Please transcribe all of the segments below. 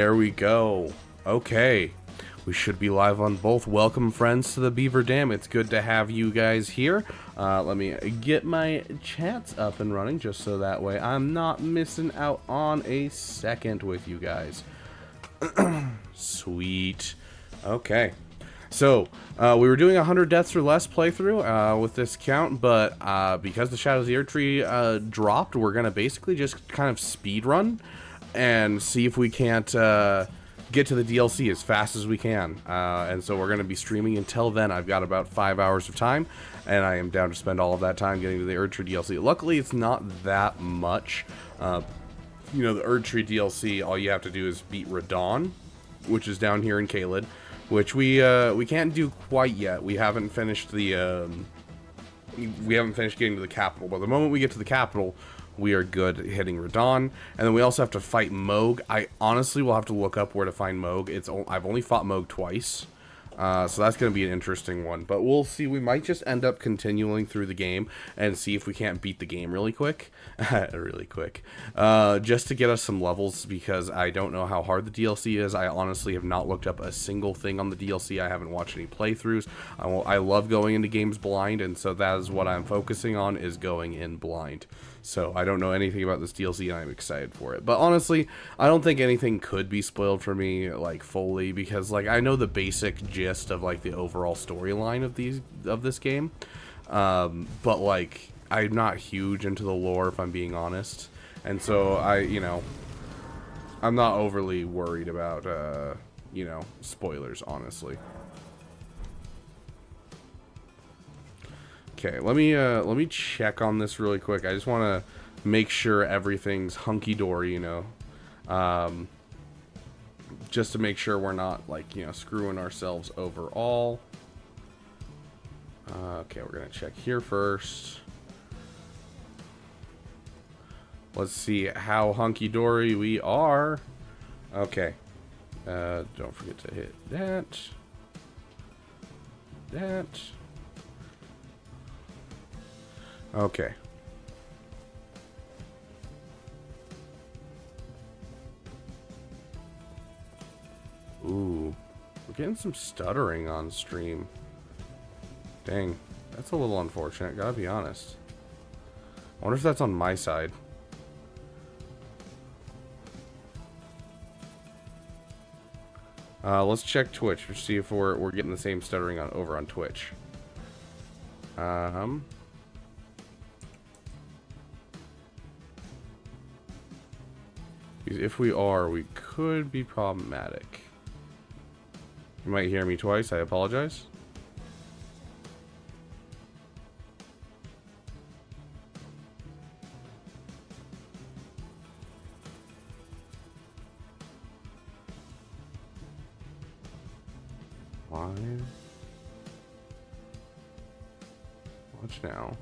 There we go. Okay. We should be live on both. Welcome, friends, to the Beaver Dam. It's good to have you guys here. Let me get my chats up and running just so that way I'm not missing out on a second with you guys. Sweet. Okay. So, we were doing 100 deaths or less playthrough with this count, but because the Shadows of the Erdtree dropped, we're going to basically just kind of speed run and see if we can't get to the DLC as fast as we can. And so we're going to be streaming until then. I've got about 5 hours of time, and I am down to spend all of that time getting to the Erdtree DLC. Luckily, it's not that much. You know, the Erdtree DLC, all you have to do is beat Radon, which is down here in Caelid, which we can't do quite yet. We haven't finished the we haven't finished getting to the capital, but the moment we get to the capital, we are good at hitting Radon. And then we also have to fight Moog. I honestly will have to look up where to find Moog. I've only fought Moog twice. So that's going to be an interesting one. But we'll see. We might just end up continuing through the game and see if we can't beat the game really quick. Really quick. Just to get us some levels, because I don't know how hard the DLC is. I honestly have not looked up a single thing on the DLC. I haven't watched any playthroughs. I love going into games blind, and so that is what I'm focusing on, is going in blind. So I don't know anything about this DLC, and I'm excited for it. But honestly, I don't think anything could be spoiled for me, like, fully, because, like, I know the basic gist of, like, the overall storyline of this game. But, like, I'm not huge into the lore, if I'm being honest. And so I'm not overly worried about, spoilers, honestly. Okay, let me check on this really quick. I just want to make sure everything's hunky-dory, just to make sure we're not, like, screwing ourselves overall. Okay, we're gonna check here first. Let's see how hunky-dory we are. Okay, don't forget to hit that. Okay. Ooh, we're getting some stuttering on stream. Dang, that's a little unfortunate, gotta be honest. I wonder if that's on my side. Let's check Twitch to see if we're getting the same stuttering over on Twitch. If we are, we could be problematic. You might hear me twice, I apologize. Live. Watch now.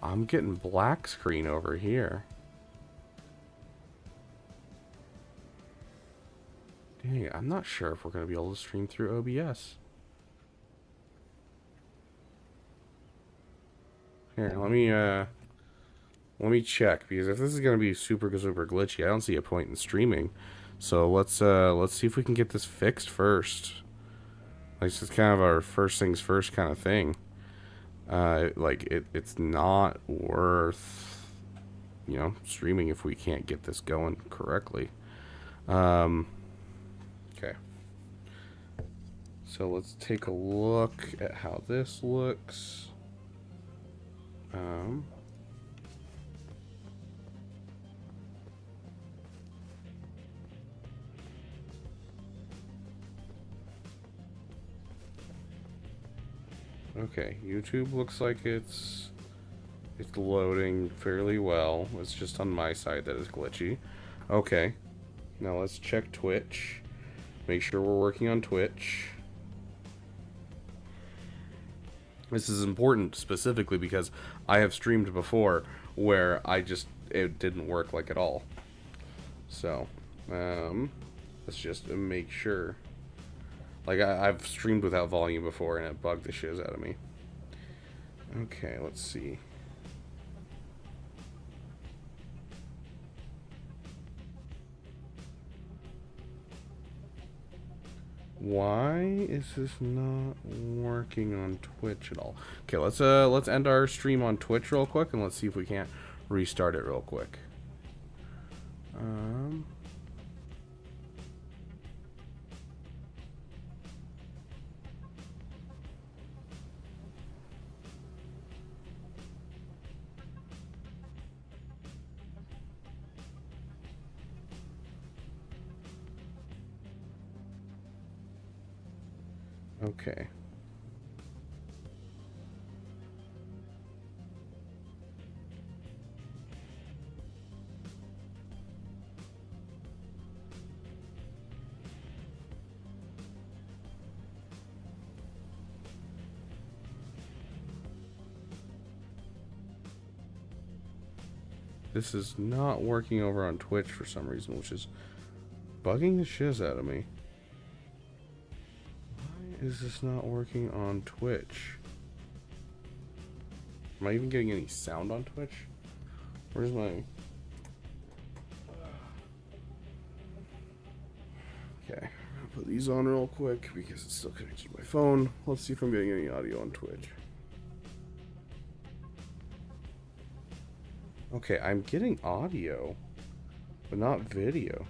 I'm getting black screen over here. Dang it, I'm not sure if we're going to be able to stream through OBS. Here, let me check, because if this is going to be super glitchy, I don't see a point in streaming. So let's see if we can get this fixed first. Like, this is kind of our first things first kind of thing. It's not worth, streaming if we can't get this going correctly. Okay. So let's take a look at how this looks. Okay, YouTube looks like it's loading fairly well. It's just on my side that is glitchy. Okay, now let's check Twitch. Make sure we're working on Twitch. This is important specifically because I have streamed before where it didn't work like at all. So, let's just make sure. Like, I've streamed without volume before, and it bugged the shiz out of me. Okay, let's see. Why is this not working on Twitch at all? Okay, let's end our stream on Twitch real quick and let's see if we can't restart it real quick. Okay. This is not working over on Twitch for some reason, which is bugging the shiz out of me. Why is this not working on Twitch? Am I even getting any sound on Twitch? Where's my... Okay, I'm gonna put these on real quick because it's still connected to my phone. Let's see if I'm getting any audio on Twitch. Okay, I'm getting audio, but not video.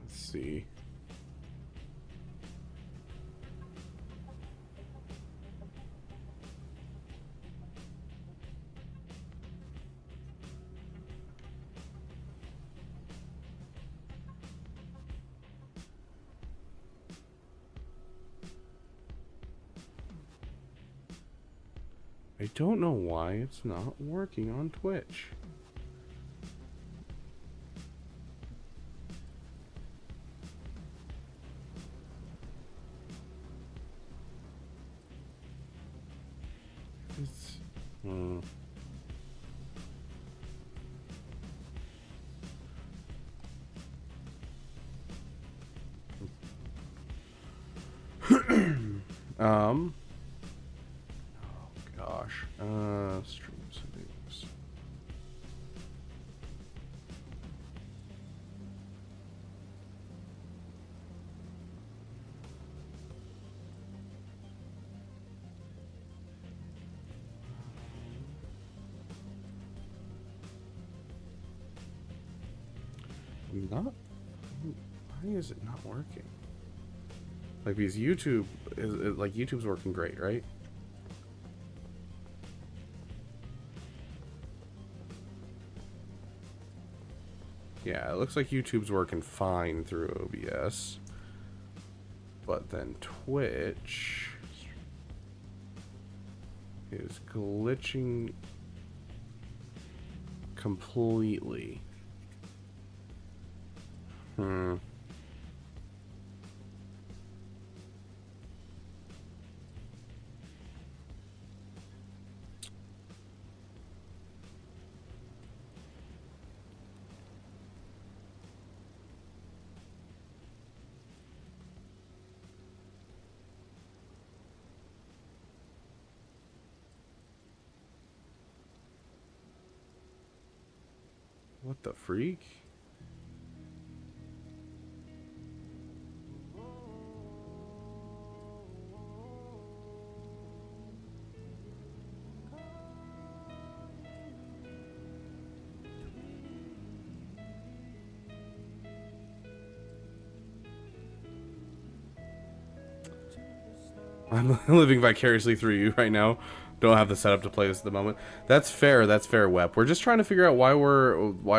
Let's see. I don't know why it's not working on Twitch. It's... stream settings. Not. Why is it not working? Like, because YouTube is like YouTube's working great, right? Yeah, it looks like YouTube's working fine through OBS. But then Twitch is glitching completely. What the freak? I'm living vicariously through you right now. Don't have the setup to play this at the moment. That's fair. That's fair, Wep. We're just trying to figure out why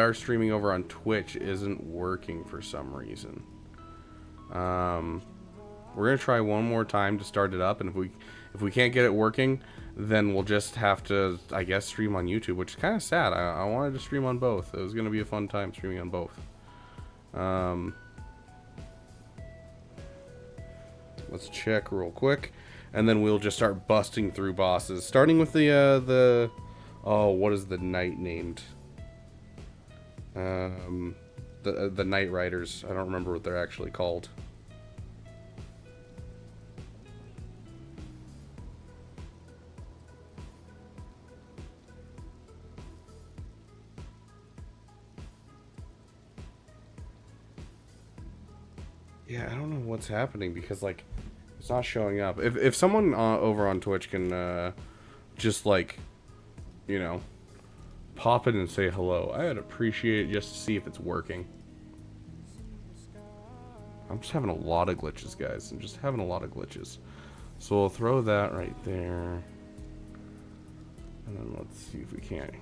our streaming over on Twitch isn't working for some reason. We're gonna try one more time to start it up, and if we can't get it working, then we'll just have to, I guess, stream on YouTube, which is kind of sad. I wanted to stream on both. It was gonna be a fun time streaming on both. Let's check real quick, and then we'll just start busting through bosses, starting with the oh, what is the knight named? The Knight Riders. I don't remember what they're actually called. Yeah, I don't know what's happening because, like, it's not showing up. If someone over on Twitch can just, like, you know, pop in and say hello, I'd appreciate it just to see if it's working. I'm just having a lot of glitches, guys. I'm just having a lot of glitches. So we'll throw that right there. And then let's see if we can't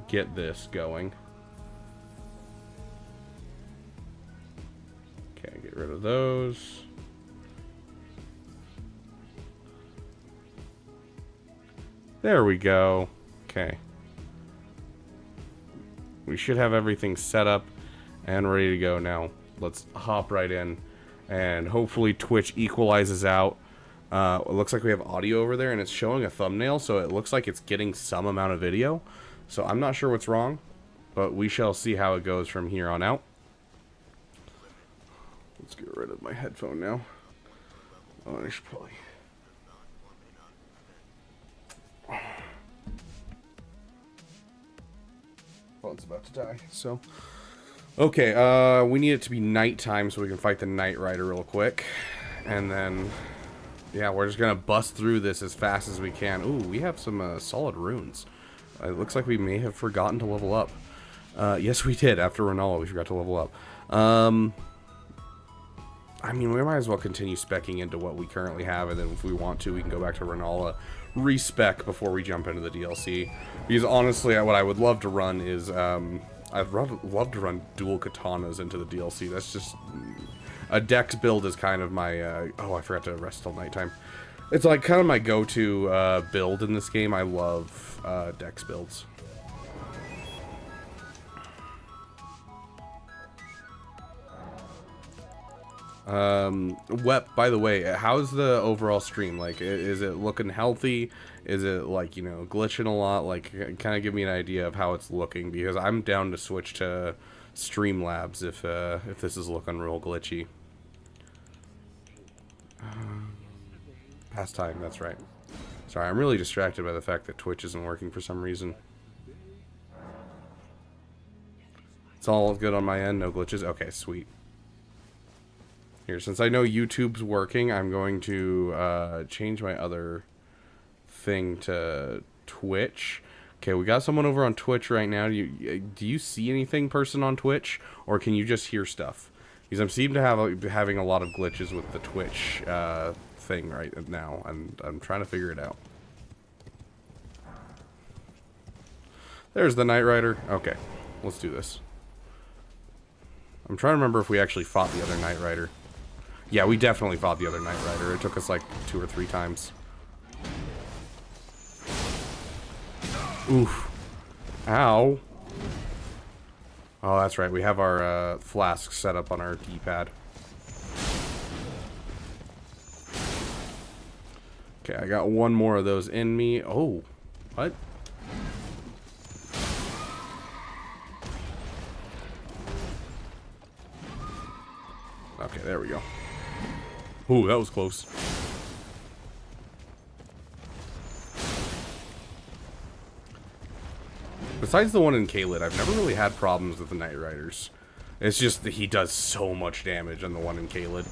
get this going. Okay, get rid of those. There we go. Okay. We should have everything set up and ready to go now. Let's hop right in. And hopefully Twitch equalizes out. It looks like we have audio over there and it's showing a thumbnail, so it looks like it's getting some amount of video. So I'm not sure what's wrong, but we shall see how it goes from here on out. Let's get rid of my headphone now. Oh, I should probably... Phone's about to die, so... Okay, we need it to be nighttime so we can fight the Knight Rider real quick. And then... yeah, we're just gonna bust through this as fast as we can. Ooh, we have some solid runes. It looks like we may have forgotten to level up. Yes, we did. After Renala, we forgot to level up. I mean, we might as well continue speccing into what we currently have, and then if we want to, we can go back to Renala, respec before we jump into the DLC. Because honestly, what I would love to run is, I'd love to run dual katanas into the DLC. That's just... a dex build is kind of my, oh, I forgot to rest till nighttime. It's like kind of my go-to build in this game. I love dex builds. Wep, by the way, how's the overall stream? Like, is it looking healthy? Is it, like, you know, glitching a lot? Like, kind of give me an idea of how it's looking, because I'm down to switch to Streamlabs if this is looking real glitchy. Past time, that's right. Sorry, I'm really distracted by the fact that Twitch isn't working for some reason. It's all good on my end, no glitches? Okay, sweet. Here, since I know YouTube's working, I'm going to change my other thing to Twitch. Okay, we got someone over on Twitch right now. Do you see anything, person on Twitch? Or can you just hear stuff? Because I seem to have having a lot of glitches with the Twitch thing right now, and I'm trying to figure it out. There's the Knight Rider. Okay, let's do this. I'm trying to remember if we actually fought the other Knight Rider. Yeah, we definitely fought the other Knight Rider. It took us like 2 or 3 times. Oof. Ow. Oh, that's right. We have our flasks set up on our D-pad. Okay, I got one more of those in me. Oh, what? Okay, there we go. Ooh, that was close. Besides the one in Caelid, I've never really had problems with the Knight Riders. It's just that he does so much damage on the one in Caelid.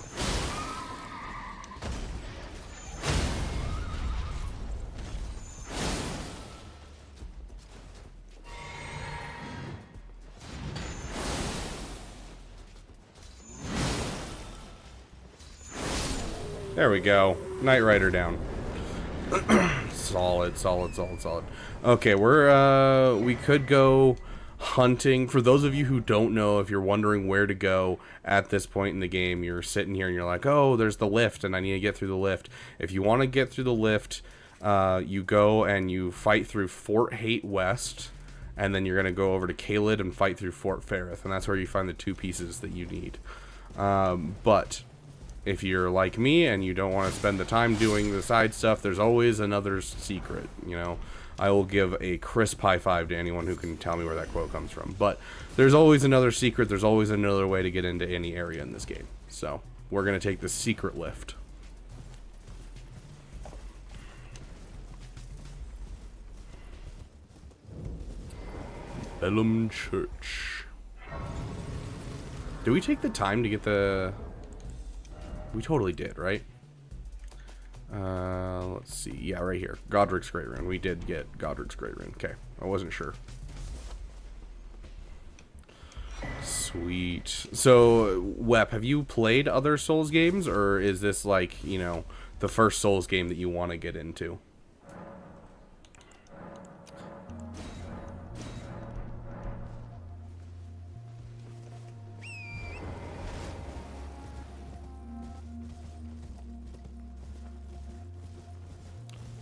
There we go. Knight Rider down. Solid, solid, solid, solid. Okay, we could go hunting. For those of you who don't know, if you're wondering where to go at this point in the game, you're sitting here and you're like, oh, there's the lift and I need to get through the lift. If you want to get through the lift, you go and you fight through Fort Hate West, and then you're going to go over to Caelid and fight through Fort Ferrith, and that's where you find the 2 pieces that you need. But if you're like me and you don't want to spend the time doing the side stuff, there's always another secret, you know. I will give a crisp high five to anyone who can tell me where that quote comes from. But there's always another secret, there's always another way to get into any area in this game. So, we're going to take the secret lift. Bellum Church. Did we take the time to get the... We totally did, right? Let's see. Yeah, right here. Godric's Great Rune. We did get Godric's Great Rune. Okay. I wasn't sure. Sweet. So, Wep, have you played other Souls games, or is this like, you know, the first Souls game that you want to get into?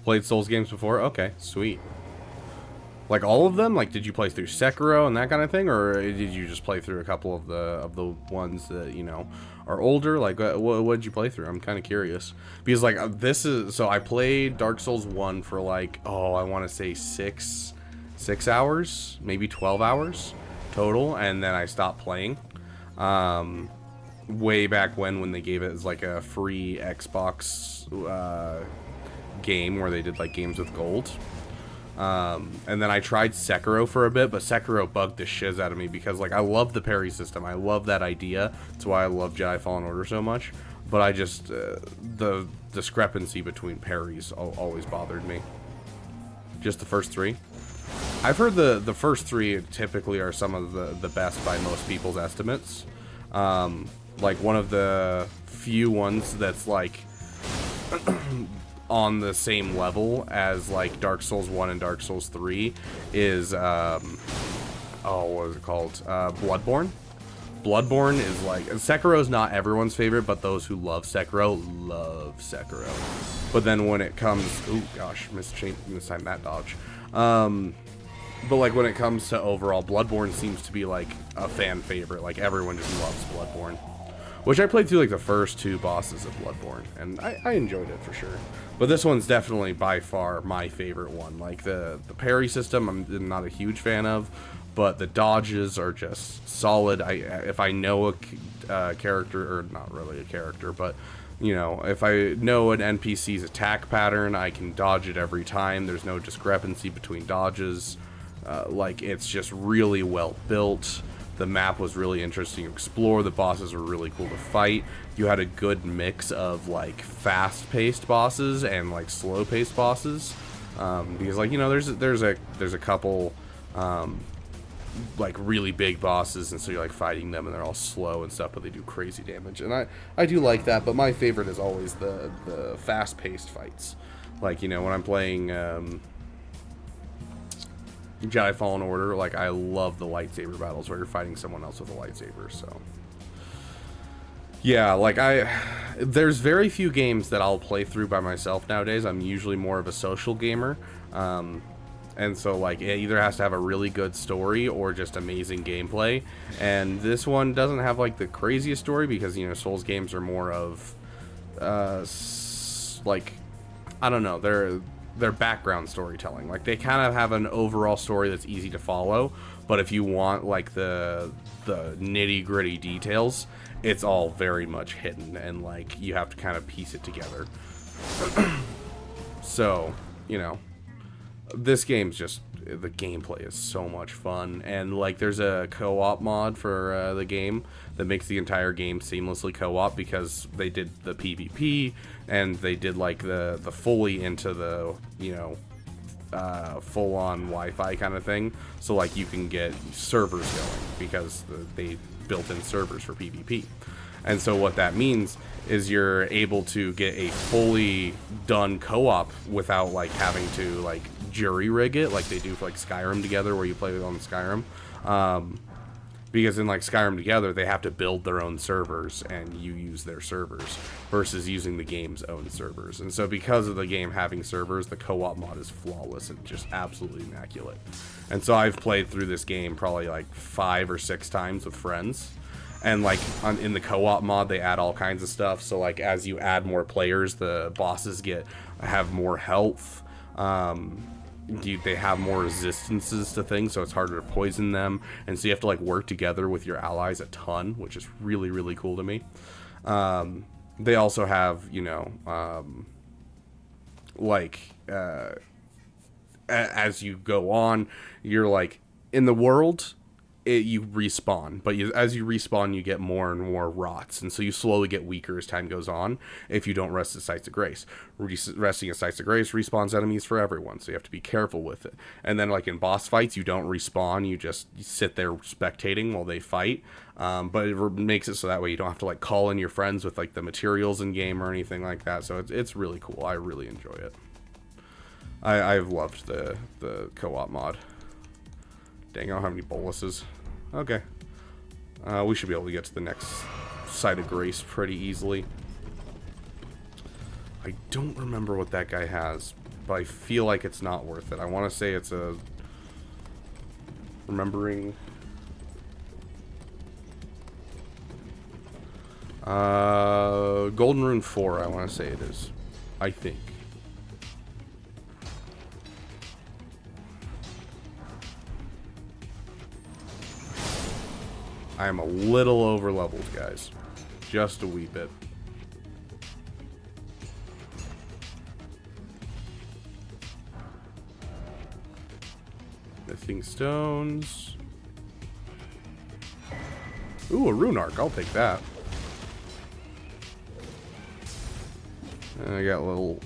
Played Souls games before? Okay, sweet. Like all of them? Like, did you play through Sekiro and that kind of thing, or did you just play through a couple of the ones that, you know, are older? Like, what did you play through? I'm kind of curious because like this is so I played Dark Souls 1 for like, oh, I want to say six hours, maybe 12 hours total, and then I stopped playing. Way back when they gave it as like a free Xbox game where they did like games with gold. And then I tried Sekiro for a bit, but Sekiro bugged the shiz out of me because like I love the parry system. I love that idea. That's why I love Jedi Fallen Order so much. But I just the discrepancy between parries always bothered me. Just the first three. I've heard the first three typically are some of the best by most people's estimates. Like one of the few ones that's like on the same level as like Dark Souls 1 and Dark Souls 3 is oh, what is it called? Bloodborne. Bloodborne is like, Sekiro is not everyone's favorite, but those who love Sekiro love Sekiro. But then when it comes, oh gosh, mistimed that dodge. But like when it comes to overall, Bloodborne seems to be like a fan favorite. Like everyone just loves Bloodborne. Which I played through like the first two bosses of Bloodborne, and I enjoyed it for sure. But this one's definitely by far my favorite one. Like the parry system, I'm not a huge fan of, but the dodges are just solid. If I know a character, or not really a character, but you know, if I know an NPC's attack pattern, I can dodge it every time. There's no discrepancy between dodges. Like it's just really well built. The map was really interesting to explore. The bosses were really cool to fight. You had a good mix of like fast-paced bosses and like slow-paced bosses, because like, you know, there's a couple like really big bosses, and so you're like fighting them and they're all slow and stuff, but they do crazy damage, and I do like that. But my favorite is always the fast-paced fights. Like, you know, when I'm playing Jedi Fallen Order, like I love the lightsaber battles where you're fighting someone else with a lightsaber. So yeah, like there's very few games that I'll play through by myself nowadays. I'm usually more of a social gamer, and so like it either has to have a really good story or just amazing gameplay. And this one doesn't have like the craziest story because, you know, Souls games are more of like, I don't know, their background storytelling. Like they kind of have an overall story that's easy to follow, but if you want like the nitty gritty details, it's all very much hidden, and like you have to kind of piece it together. So, you know, this game's just, the gameplay is so much fun, and like there's a co-op mod for the game that makes the entire game seamlessly co-op, because they did the PvP and they did like the fully into the, you know, full-on Wi-Fi kind of thing, so like you can get servers going because they built in servers for PvP. And so what that means is you're able to get a fully done co-op without like having to like jury rig it like they do for like Skyrim Together, where you play with on Skyrim. Because in like Skyrim Together, they have to build their own servers and you use their servers versus using the game's own servers. And so because of the game having servers, the co-op mod is flawless and just absolutely immaculate. And so I've played through this game probably like 5 or 6 times with friends. And like in the co-op mod, they add all kinds of stuff. So like as you add more players, the bosses have more health. They have more resistances to things, so it's harder to poison them. And so you have to like work together with your allies a ton, which is really, really cool to me. They also have, you know, as you go on, you're like in the world, you respawn, but as you respawn, you get more and more rots, and so you slowly get weaker as time goes on if you don't rest at Sites of Grace. Resting at Sites of Grace respawns enemies for everyone, so you have to be careful with it. And then, like in boss fights, you don't respawn, you sit there spectating while they fight, but it makes it so that way you don't have to like call in your friends with like the materials in game or anything like that, so it's really cool. I really enjoy it. I've loved the co-op mod. Dang, I don't have any boluses. Okay. We should be able to get to the next Site of Grace pretty easily. I don't remember what that guy has, but I feel like it's not worth it. I want to say it's a... Remembering... Golden Rune 4, I want to say it is. I think. I am a little over leveled, guys. Just a wee bit. Mything stones. Ooh, a rune arc. I'll take that. And I got little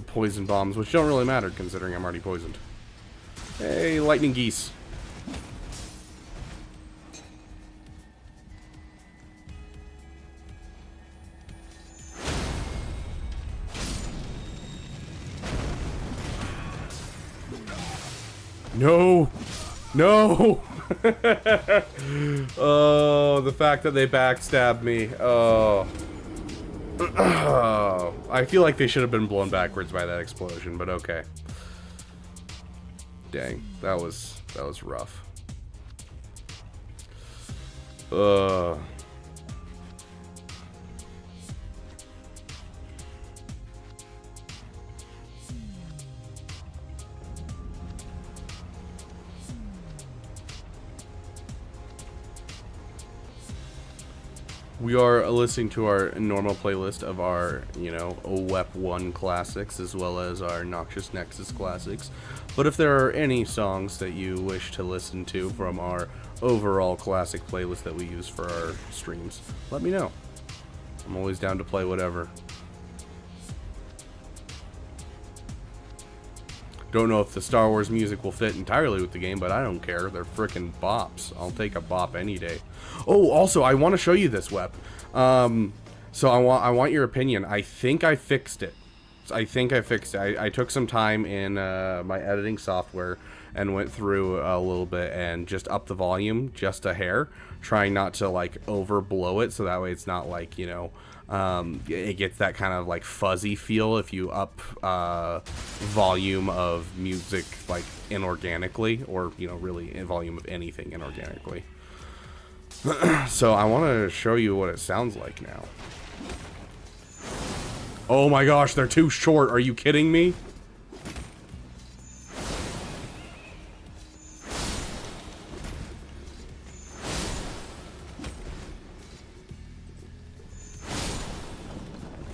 poison bombs, which don't really matter considering I'm already poisoned. Hey, lightning geese. No! No! Oh, the fact that they backstabbed me. Oh. I feel like they should have been blown backwards by that explosion, but okay. Dang, that was rough. We are listening to our normal playlist of our, Wep One classics, as well as our Noxious Nexes classics. But if there are any songs that you wish to listen to from our overall classic playlist that we use for our streams, let me know. I'm always down to play whatever. Don't know if the Star Wars music will fit entirely with the game, but I don't care. They're frickin' bops. I'll take a bop any day. Oh, also, I want to show you this, Wep. So I want your opinion. I think I fixed it. I took some time in my editing software and went through a little bit and just upped the volume just a hair, trying not to like overblow it, so that way it's not like, it gets that kind of like fuzzy feel if you up volume of music like inorganically, or really in volume of anything inorganically. So I want to show you what it sounds like now. Oh my gosh, they're too short. Are you kidding me?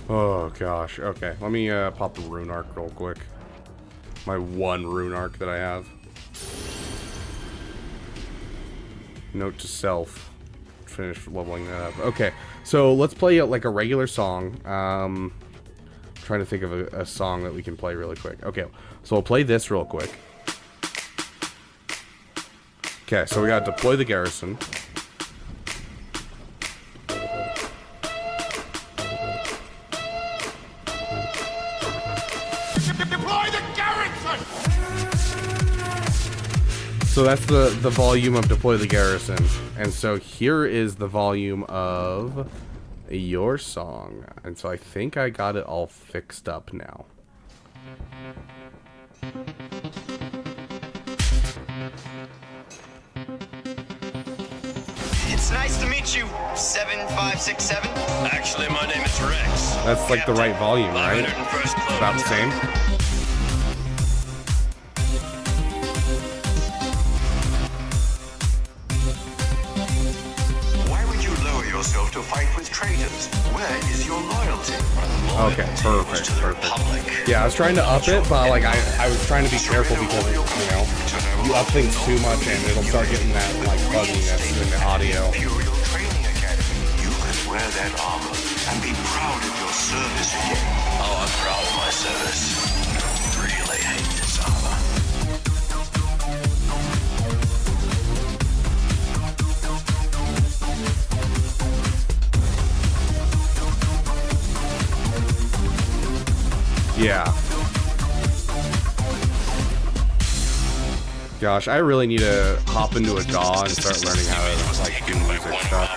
Oh gosh. Okay, let me pop a rune arc real quick. My one rune arc that I have. Note to self. Finish leveling that up. Okay, so let's play like a regular song. Trying to think of a song that we can play really quick. Okay, so we'll play this real quick. Okay, so we got Deploy the Garrison. So that's the volume of Deploy the Garrison. And so here is the volume of your song. And so I think I got it all fixed up now. It's nice to meet you, 7567. Actually, my name is Rex. That's like the right volume, right? About the same. Why would you lower yourself to fight with traitors? Where is your loyalty? Okay, perfect. Yeah, I was trying to up it, but like I was trying to be careful because, you know, you up things too much and it'll start getting that like fuzziness in the audio. Imperial Training Academy. You could wear that armor and be proud of your service again. Oh, I'm proud of my service. Really hate this armor. Yeah. Gosh, I really need to hop into a DAW and start learning how to like do music stuff.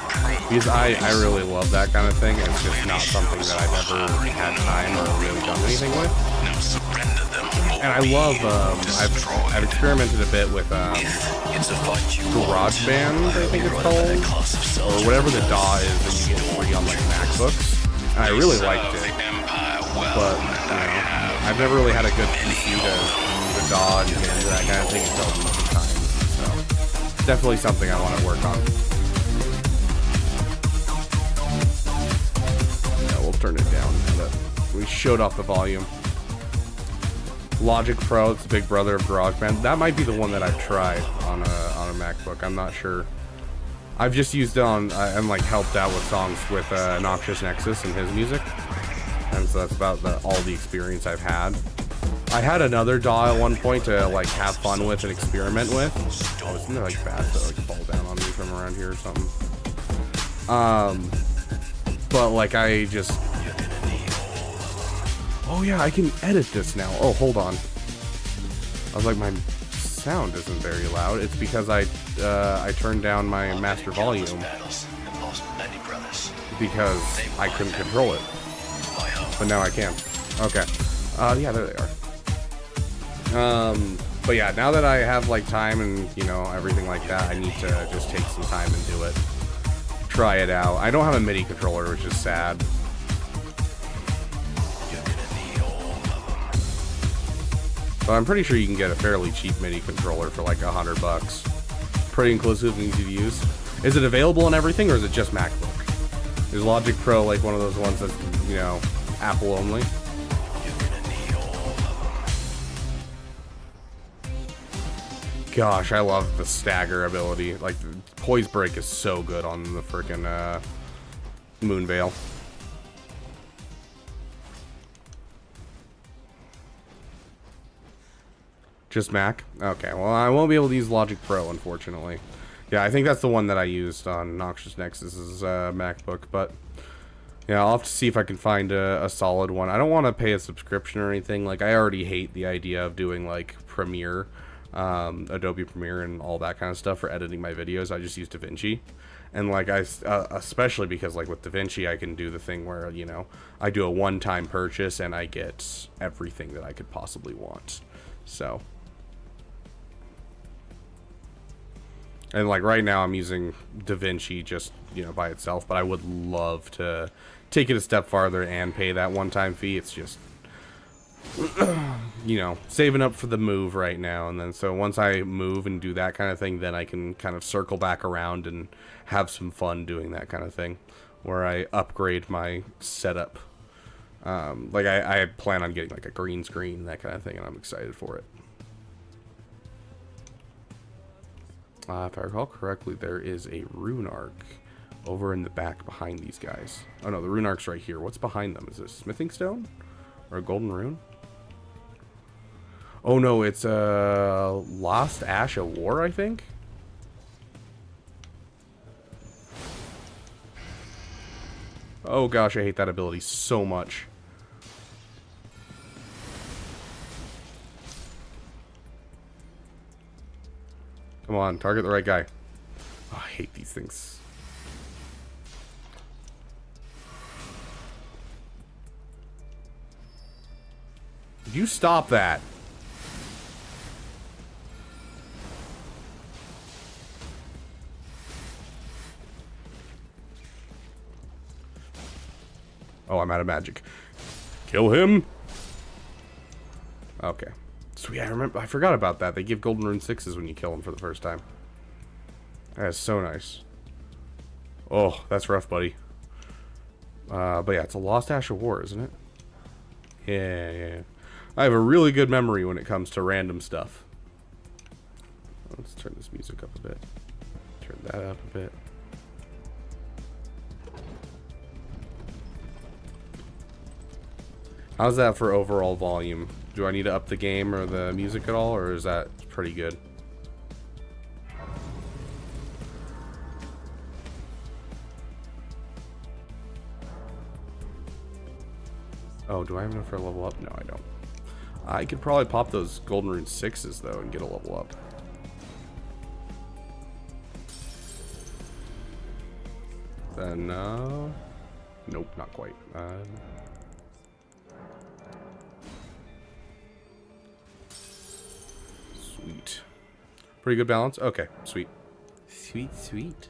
Because I really love that kind of thing. It's just not something that I've ever had time or really done anything with. And I love, I've experimented a bit with GarageBand, I think it's called, or whatever the DAW is that you get free on like MacBooks. And I really liked it. But, you know, I've never really had a good PC to the DAW and get into that kind of thing until recent times. So, definitely something I want to work on. Yeah, we'll turn it down now that we showed off the volume. Logic Pro, it's the big brother of GarageBand. That might be the one that I've tried on a MacBook. I'm not sure. I've just used it on and like helped out with songs with Noxious Nexes and his music. And so that's about all the experience I've had. I had another DAW at one point to like have fun with and experiment with. Oh, isn't there like bats that like fall down on me from around here or something? But like I just... Oh yeah, I can edit this now. Oh, hold on. I was like, my sound isn't very loud. It's because I turned down my master volume because I couldn't control it. But now I can. Okay. Yeah, there they are. But yeah, now that I have like time and, you know, everything like that, I need to just take some time and do it. Try it out. I don't have a MIDI controller, which is sad. But I'm pretty sure you can get a fairly cheap MIDI controller for like $100. Pretty inclusive and easy to use. Is it available on everything or is it just MacBook? Is Logic Pro like one of those ones that's, you know, Apple only? Gosh, I love the stagger ability. Like, the poise break is so good on the frickin' Moonveil. Just Mac? Okay, well, I won't be able to use Logic Pro, unfortunately. Yeah, I think that's the one that I used on Noxious Nexes' MacBook, but... yeah, I'll have to see if I can find a solid one. I don't want to pay a subscription or anything. Like, I already hate the idea of doing, like, Premiere, Adobe Premiere and all that kind of stuff for editing my videos. I just use DaVinci. And, like, especially because, like, with DaVinci, I can do the thing where, you know, I do a one-time purchase and I get everything that I could possibly want. So... and, like, right now I'm using DaVinci just, you know, by itself, but I would love to take it a step farther and pay that one-time fee. It's just, you know, saving up for the move right now. And then, so once I move and do that kind of thing, then I can kind of circle back around and have some fun doing that kind of thing, where I upgrade my setup. Like, I plan on getting, like, a green screen, that kind of thing, and I'm excited for it. If I recall correctly, there is a rune arc over in the back behind these guys. Oh no, the rune arc's right here. What's behind them? Is it a smithing stone? Or a golden rune? Oh no, it's a Lost Ash of War, I think? Oh gosh, I hate that ability so much. Come on, target the right guy. Oh, I hate these things. Did you stop that? Oh, I'm out of magic. Kill him. Okay. Sweet, I forgot about that. They give Golden Rune 6s when you kill them for the first time. That is so nice. Oh, that's rough, buddy. But yeah, it's a Lost Ash of War, isn't it? Yeah. I have a really good memory when it comes to random stuff. Let's turn this music up a bit. Turn that up a bit. How's that for overall volume? Do I need to up the game or the music at all, or is that pretty good? Oh, do I have enough for a level up? No, I don't. I could probably pop those golden rune 6s though and get a level up. Then, nope, not quite. Sweet. Pretty good balance? Okay, sweet. Sweet.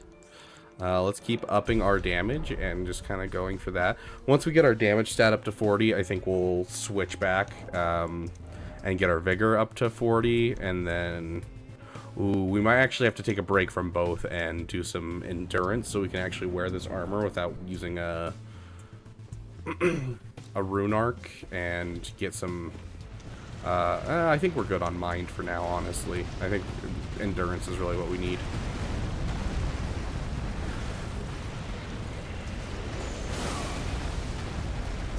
Let's keep upping our damage and just kind of going for that. Once we get our damage stat up to 40, I think we'll switch back and get our vigor up to 40. And then, ooh, we might actually have to take a break from both and do some endurance so we can actually wear this armor without using a rune arc and get some... I think we're good on mind for now, honestly. I think endurance is really what we need.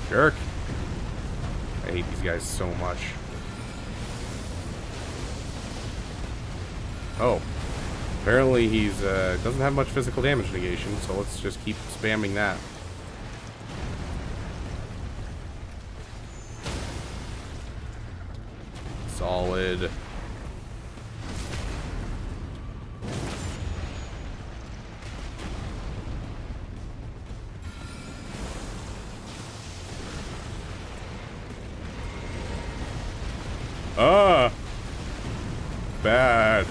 Jerk. I hate these guys so much. Oh. Apparently he's, doesn't have much physical damage negation, so let's just keep spamming that. Solid. Bad.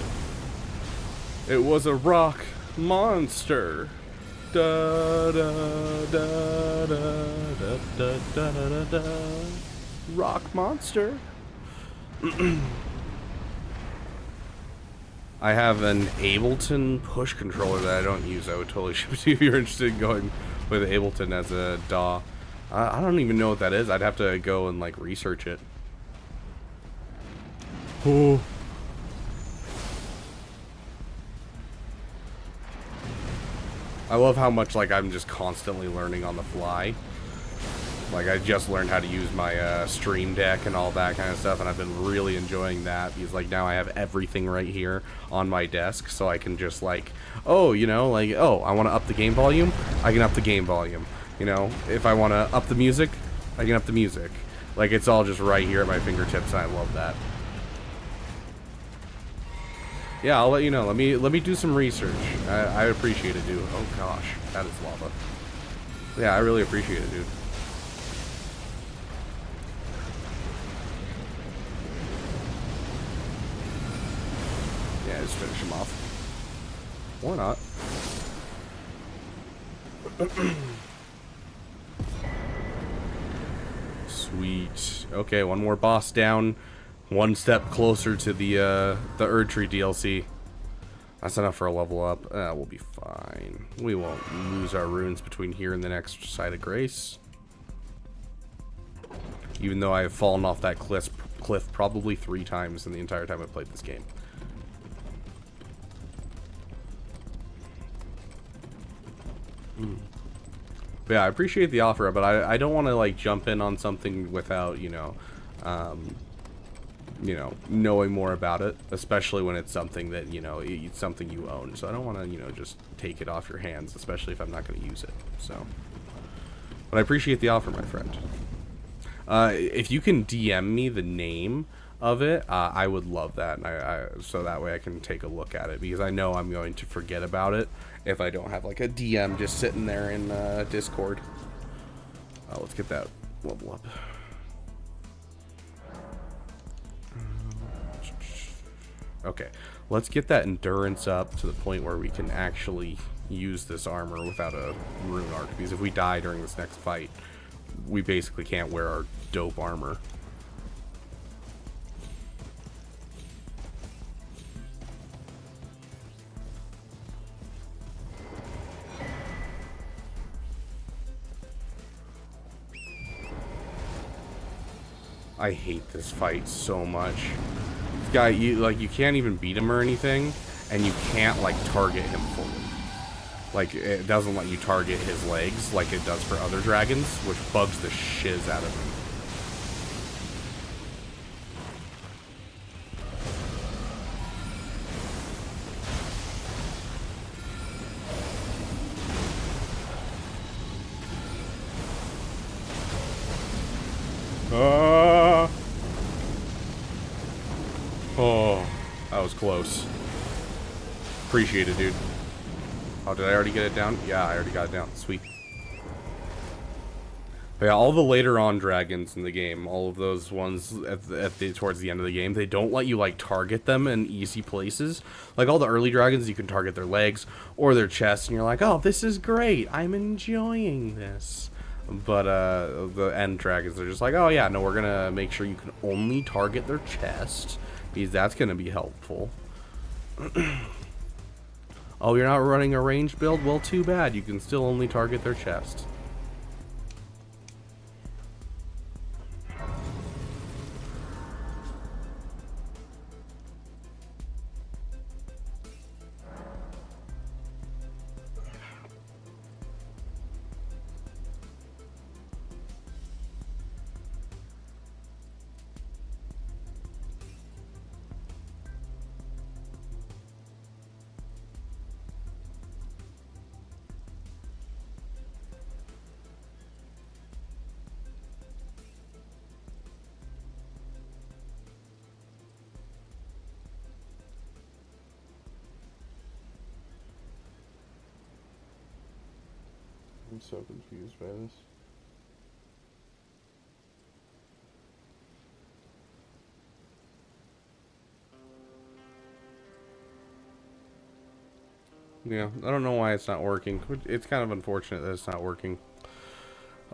It was a rock monster. Da da da da da da da da da. Rock monster. I have an Ableton push controller that I don't use. I would totally ship it to you if you're interested in going with Ableton as a DAW. I don't even know what that is. I'd have to go and like research it. Oh. I love how much like I'm just constantly learning on the fly. Like I just learned how to use my stream deck and all that kind of stuff, and I've been really enjoying that because like now I have everything right here on my desk, so I can just like, oh, you know, like, oh, I want to up the game volume, I can up the game volume. You know, if I want to up the music, I can up the music. Like it's all just right here at my fingertips, and I love that. Yeah, I'll let you know. Let me do some research. I appreciate it, dude. Oh gosh, that is lava. Yeah, I really appreciate it, dude. Yeah, just finish him off. Or not. Sweet. Okay, one more boss down. One step closer to the Erdtree DLC. That's enough for a level up. We'll be fine. We won't lose our runes between here and the next site of grace. Even though I have fallen off that cliff probably 3 times in the entire time I've played this game. But yeah, I appreciate the offer, but I don't want to like jump in on something without, you know, knowing more about it, especially when it's something that, you know, it's something you own. So I don't want to, you know, just take it off your hands, especially if I'm not going to use it. So, but I appreciate the offer, my friend. If you can DM me the name of it, I would love that, and so that way I can take a look at it, because I know I'm going to forget about it if I don't have like a DM just sitting there in Discord. Let's get that level up. Okay, let's get that endurance up to the point where we can actually use this armor without a rune arc, because if we die during this next fight, we basically can't wear our dope armor. I hate this fight so much. This guy, you can't even beat him or anything, and you can't, like, target him fully. Like, it doesn't let you target his legs like it does for other dragons, which bugs the shiz out of me. Oh, that was close. Appreciate it, dude. Oh, did I already get it down? Yeah, I already got it down. Sweet. But yeah, all the later on dragons in the game, all of those ones towards the end of the game, they don't let you, like, target them in easy places. Like, all the early dragons, you can target their legs or their chest, and you're like, oh, this is great. I'm enjoying this. But the end dragons are just like, oh yeah, no, we're gonna make sure you can only target their chest, because that's gonna be helpful. Oh, you're not running a ranged build? Well, too bad. You can still only target their chest. I'm so confused by this. Yeah, I don't know why it's not working. It's kind of unfortunate that it's not working.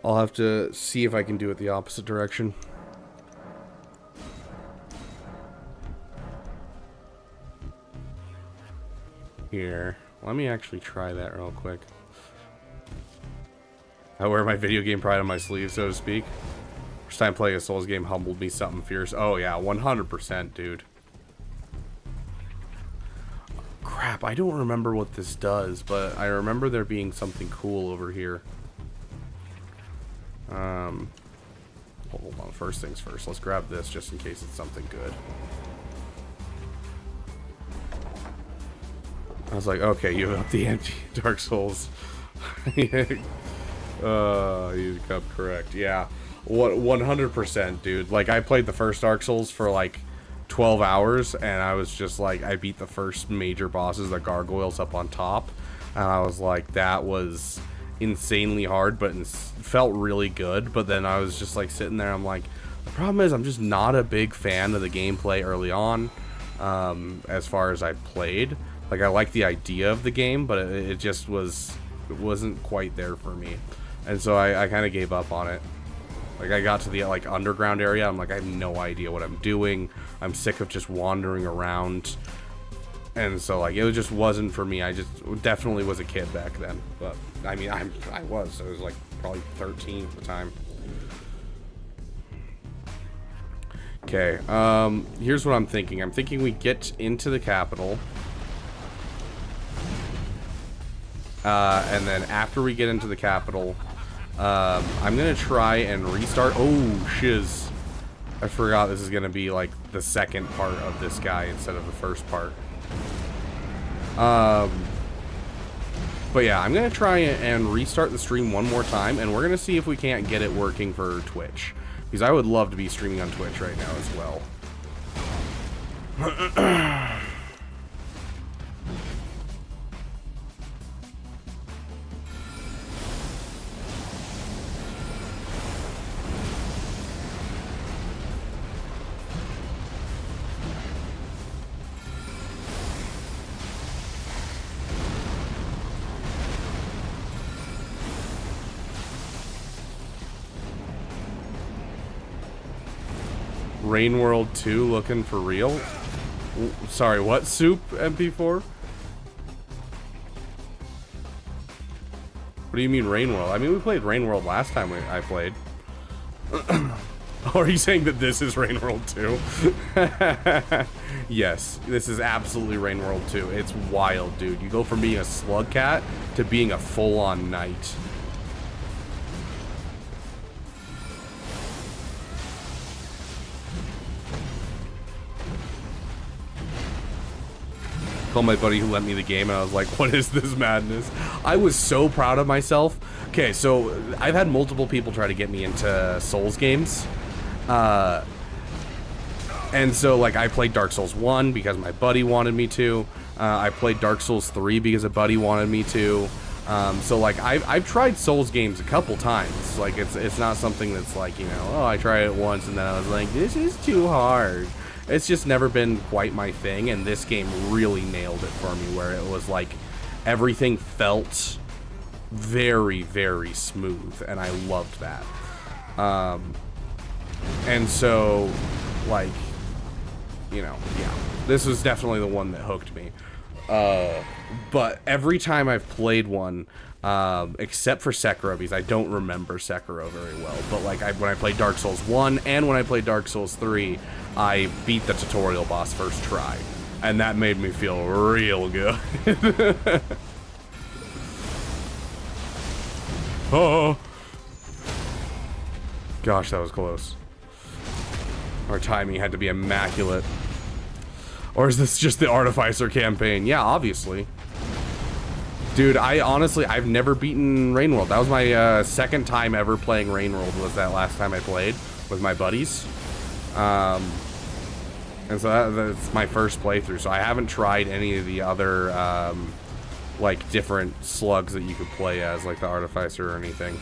I'll have to see if I can do it the opposite direction. Here, let me actually try that real quick. I wear my video game pride on my sleeve, so to speak. First time playing a Souls game humbled me something fierce. Oh yeah, 100%, dude. Crap, I don't remember what this does, but I remember there being something cool over here. Hold on, first things first. Let's grab this just in case it's something good. I was like, okay, you have the empty Dark Souls. You cup correct. Yeah, 100%, dude. Like, I played the first Dark Souls for like 12 hours, and I was just like, I beat the first major bosses, the gargoyles up on top, and I was like, that was insanely hard, but it felt really good. But then I was just like sitting there, I'm like, the problem is I'm just not a big fan of the gameplay early on. As far as I played, like, I like the idea of the game, but it just wasn't quite there for me. And so I kind of gave up on it. Like, I got to the, like, underground area. I'm like, I have no idea what I'm doing. I'm sick of just wandering around. And so, like, it just wasn't for me. I just definitely was a kid back then. But, I mean, I was, like, probably 13 at the time. Okay, here's what I'm thinking. I'm thinking we get into the capital. And then after we get into the capital, I'm gonna try and restart. Oh, shiz. I forgot this is gonna be like the second part of this guy instead of the first part. But yeah, I'm gonna try and restart the stream one more time, and we're gonna see if we can't get it working for Twitch, because I would love to be streaming on Twitch right now as well. Rain World 2 looking for real? Sorry, what? Soup MP4? What do you mean Rain World? I mean, we played Rain World last time I played. Or are you saying that this is Rain World 2? Yes, this is absolutely Rain World 2. It's wild, dude. You go from being a slug cat to being a full-on knight. Called my buddy who lent me the game, and I was like, what is this madness? I was so proud of myself. Okay, so I've had multiple people try to get me into Souls games. And so, like, I played Dark Souls 1 because my buddy wanted me to. I played Dark Souls 3 because a buddy wanted me to. So, like, I've tried Souls games a couple times. Like, it's not something that's like, you know, oh, I tried it once and then I was like, this is too hard. It's just never been quite my thing, and this game really nailed it for me, where it was like, everything felt very, very smooth, and I loved that. And so, like, you know, yeah, this was definitely the one that hooked me. But every time I've played one, except for Sekiro, because I don't remember Sekiro very well, but like when I played Dark Souls 1 and when I played Dark Souls 3, I beat the tutorial boss first try, and that made me feel real good. Oh, gosh, that was close. Our timing had to be immaculate. Or is this just the Artificer campaign? Yeah, obviously. Dude, I've never beaten Rain World. That was my second time ever playing Rain World, was that last time I played with my buddies. And so that's my first playthrough. So I haven't tried any of the other, like, different slugs that you could play as, like the Artificer or anything.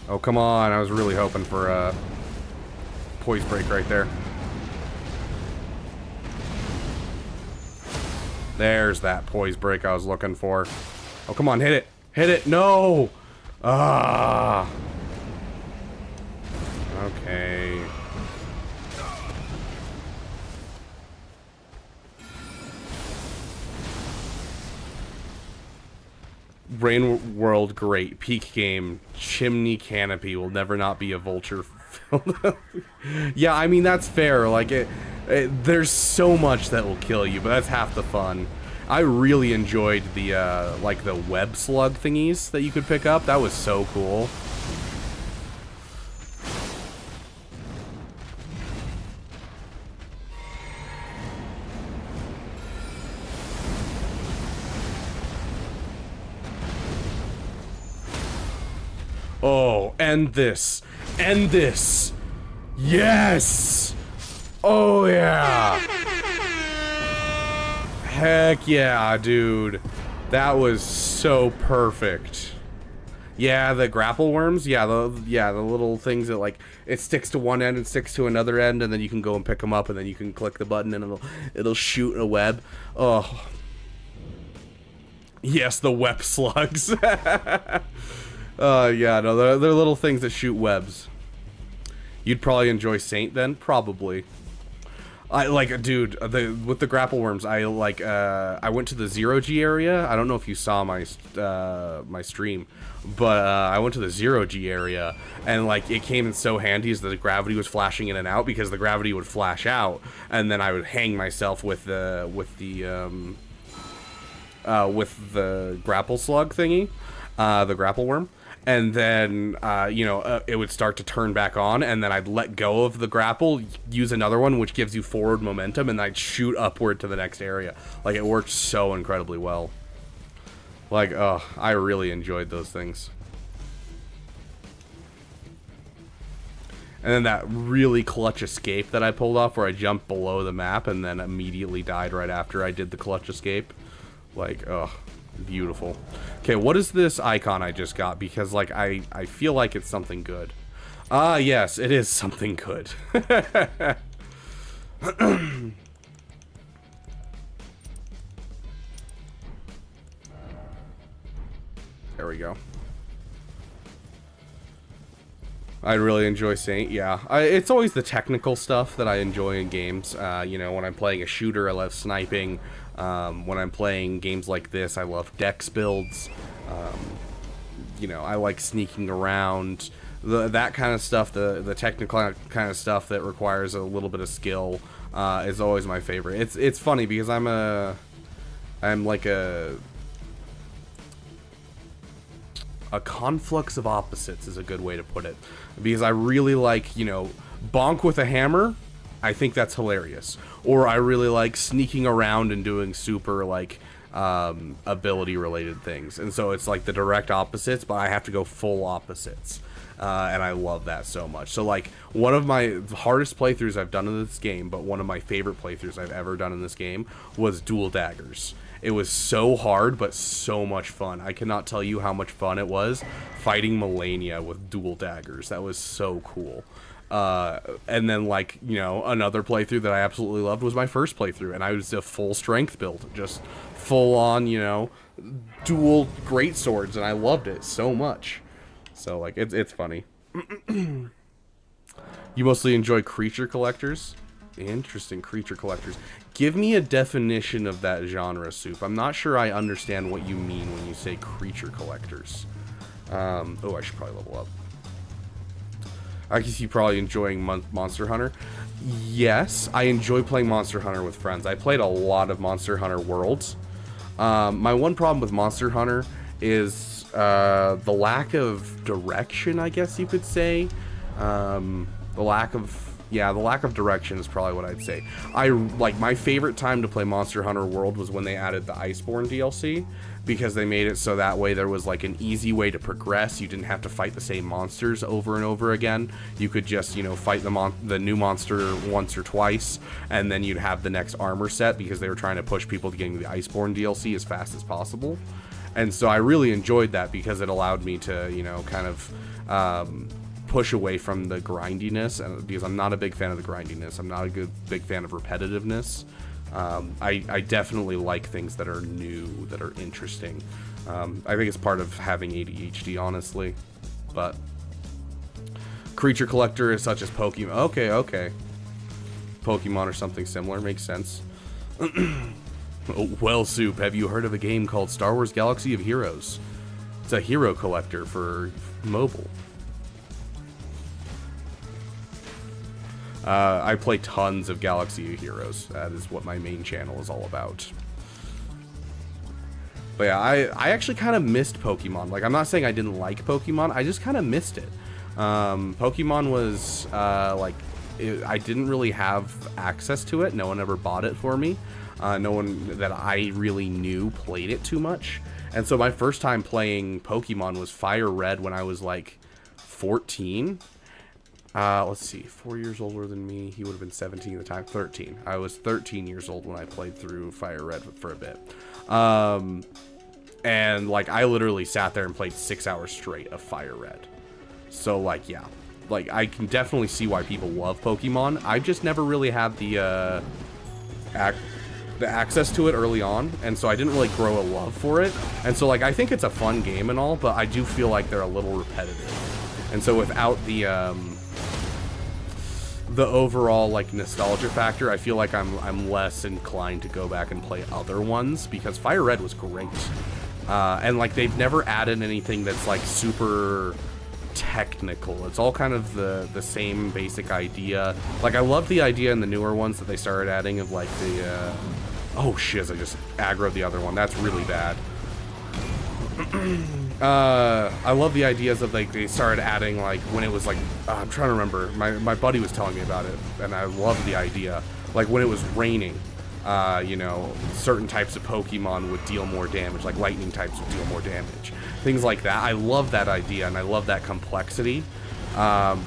Oh, come on. I was really hoping for a poise break right there. There's that poise break I was looking for. Oh, come on. Hit it. Hit it. No. Ah. Okay. Rain World, great. Peak game. Chimney Canopy will never not be a vulture filled. Yeah, I mean, that's fair. Like, there's so much that will kill you, but that's half the fun. I really enjoyed the, like, the web slug thingies that you could pick up. That was so cool. Oh, end this. End this. Yes! Oh, yeah! Heck yeah, dude. That was so perfect. Yeah, the grapple worms. Yeah, the little things that, like, it sticks to one end and sticks to another end, and then you can go and pick them up, and then you can click the button, and it'll shoot a web. Oh. Yes, the web slugs. Yeah, no, they're little things that shoot webs. You'd probably enjoy Saint then, probably. I like, dude, with the grapple worms. I went to the 0G area. I don't know if you saw my my stream, but I went to the 0G area, and like it came in so handy as the gravity was flashing in and out, because the gravity would flash out, and then I would hang myself with the grapple slug thingy, the grapple worm. And then, you know, it would start to turn back on, and then I'd let go of the grapple, use another one, which gives you forward momentum, and I'd shoot upward to the next area. Like, it worked so incredibly well. Like, oh, I really enjoyed those things. And then that really clutch escape that I pulled off, where I jumped below the map and then immediately died right after I did the clutch escape. Like, oh, beautiful. Okay, what is this icon I just got? Because, like, I feel like it's something good. Ah, yes, it is something good. There we go. I really enjoy Saint, yeah. It's always the technical stuff that I enjoy in games. You know, when I'm playing a shooter, I love sniping. When I'm playing games like this, I love dex builds. You know, I like sneaking around. That kind of stuff, the technical kind of stuff that requires a little bit of skill, is always my favorite. It's funny because I'm like a conflux of opposites is a good way to put it, because I really like, you know, bonk with a hammer. I think that's hilarious. Or I really like sneaking around and doing super like ability related things, and so it's like the direct opposites, but I have to go full opposites. And I love that so much. So like one of my hardest playthroughs I've done in this game, but one of my favorite playthroughs I've ever done in this game, was dual daggers. It was so hard, but so much fun. I cannot tell you how much fun it was fighting Melania with dual daggers. That was so cool. And then, like, you know, another playthrough that I absolutely loved was my first playthrough, and I was a full strength build, just full on, you know, dual great swords, and I loved it so much. So like it's funny. You mostly enjoy creature collectors? Interesting, creature collectors. Give me a definition of that genre, Soup. I'm not sure I understand what you mean when you say creature collectors. Oh, I should probably level up. I guess you're probably enjoying Monster Hunter. Yes, I enjoy playing Monster Hunter with friends. I played a lot of Monster Hunter Worlds. My one problem with Monster Hunter is the lack of direction, I guess you could say. The lack of direction is probably what I'd say. My favorite time to play Monster Hunter World was when they added the Iceborne DLC, because they made it so that way there was like an easy way to progress. You didn't have to fight the same monsters over and over again. You could just, you know, fight the new monster once or twice, and then you'd have the next armor set, because they were trying to push people to getting the Iceborne DLC as fast as possible. And so I really enjoyed that, because it allowed me to, you know, kind of push away from the grindiness, and because I'm not a big fan of the grindiness. I'm not a big fan of repetitiveness. I definitely like things that are new, that are interesting. I think it's part of having ADHD, honestly. But creature collector is such as Pokemon. Okay. Pokemon or something similar makes sense. Oh, well, Soup, have you heard of a game called Star Wars Galaxy of Heroes? It's a hero collector for mobile. I play tons of Galaxy of Heroes. That is what my main channel is all about. But yeah, I actually kind of missed Pokemon. Like, I'm not saying I didn't like Pokemon, I just kind of missed it. Pokemon was, I didn't really have access to it. No one ever bought it for me. No one that I really knew played it too much. And so my first time playing Pokemon was Fire Red when I was like 14. Let's see, 4 years older than me. He would have been 17 at the time. 13. I was 13 years old when I played through Fire Red for a bit. And like I literally sat there and played 6 hours straight of Fire Red. So like, yeah, like I can definitely see why people love Pokemon. I just never really had the access to it early on, and so I didn't really grow a love for it. And so like I think it's a fun game and all, but I do feel like they're a little repetitive. And so without the overall like nostalgia factor, I feel like I'm less inclined to go back and play other ones, because Fire Red was great. And like they've never added anything that's like super technical. It's all kind of the same basic idea. Like I love the idea in the newer ones that they started adding of like the oh shiz, I just aggroed the other one. That's really bad. I love the ideas of like they started adding like when it was like I'm trying to remember, my buddy was telling me about it, and I love the idea, like when it was raining, you know, certain types of Pokemon would deal more damage, like lightning types would deal more damage, things like that. I love that idea, and I love that complexity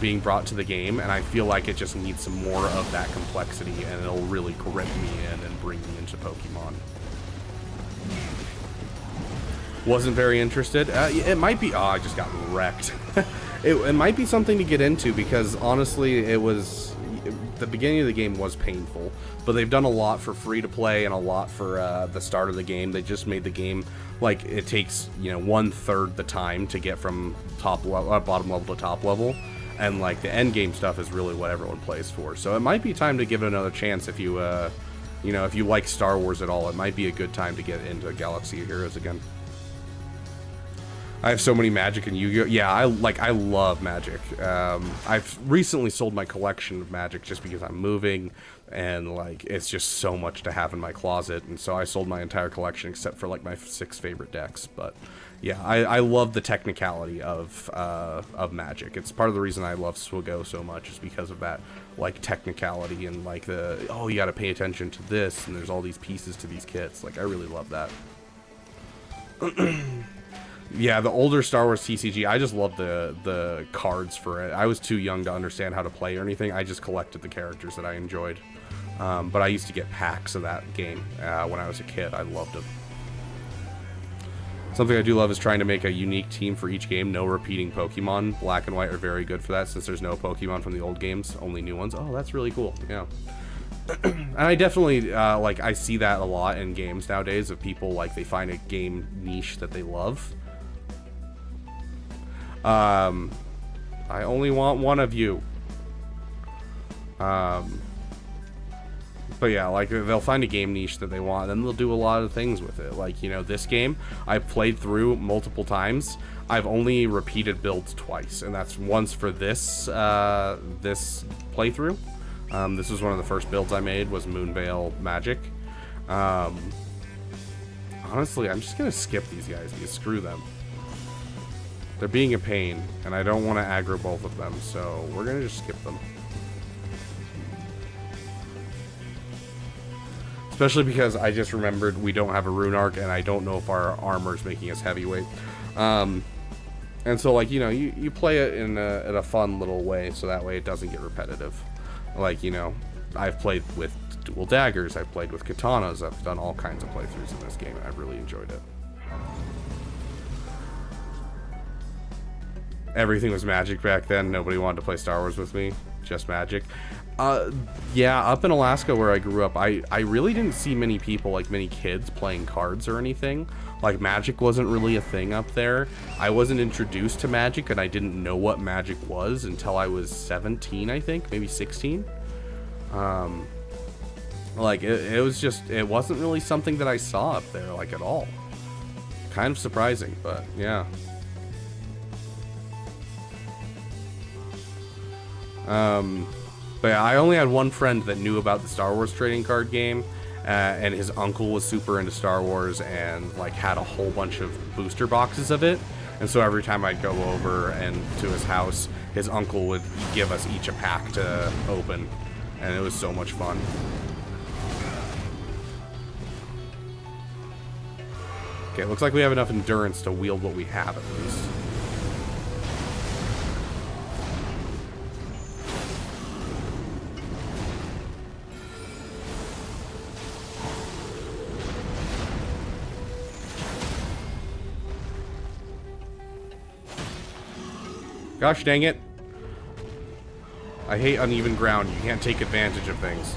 being brought to the game, and I feel like it just needs some more of that complexity, and it'll really grip me in and bring me into Pokemon. Wasn't very interested. It might be. Oh, I just got wrecked. It might be something to get into, because honestly, the beginning of the game was painful. But they've done a lot for free to play and a lot for the start of the game. They just made the game like it takes 1/3 the time to get from bottom level to top level, and like the end game stuff is really what everyone plays for. So it might be time to give it another chance if you you know, if you like Star Wars at all, it might be a good time to get into Galaxy of Heroes again. I have so many Magic and Yu-Gi-Oh! Yeah, I love Magic. I've recently sold my collection of Magic just because I'm moving, and like it's just so much to have in my closet, and so I sold my entire collection except for like my 6 favorite decks. But yeah, I love the technicality of Magic. It's part of the reason I love Swigo so much, is because of that like technicality and like the, oh, you got to pay attention to this, and there's all these pieces to these kits. Like I really love that. Yeah, the older Star Wars TCG, I just love the cards for it. I was too young to understand how to play or anything. I just collected the characters that I enjoyed. But I used to get packs of that game when I was a kid. I loved it. Something I do love is trying to make a unique team for each game. No repeating Pokemon. Black and White are very good for that, since there's no Pokemon from the old games, only new ones. Oh, that's really cool. Yeah. And I definitely, like, I see that a lot in games nowadays, of people, like, they find a game niche that they love. I only want one of you. But yeah, like, they'll find a game niche that they want, and they'll do a lot of things with it. Like, you know, this game I've played through multiple times. I've only repeated builds twice, and that's once for this this playthrough. This was one of the first builds I made, was Moonveil Magic. Honestly, I'm just gonna skip these guys because screw them. They're being a pain, and I don't want to aggro both of them, so we're gonna just skip them. Especially because I just remembered we don't have a rune arc, and I don't know if our armor's making us heavyweight. And so, like, you know, you play it in a fun little way, so that way it doesn't get repetitive. Like, you know, I've played with dual daggers, I've played with katanas, I've done all kinds of playthroughs in this game, and I've really enjoyed it. Everything was Magic back then. Nobody wanted to play Star Wars with me. Just Magic. Yeah, up in Alaska where I grew up, I really didn't see many people, like many kids, playing cards or anything. Like, Magic wasn't really a thing up there. I wasn't introduced to Magic, and I didn't know what Magic was until I was 17, I think, maybe 16. Like, it was just, it wasn't really something that I saw up there, like, at all. Kind of surprising, but yeah. But yeah, I only had one friend that knew about the Star Wars trading card game, and his uncle was super into Star Wars and like had a whole bunch of booster boxes of it. And so every time I'd go over and to his house, his uncle would give us each a pack to open, and it was so much fun. Okay, looks like we have enough endurance to wield what we have at least. Gosh dang it. I hate uneven ground. You can't take advantage of things.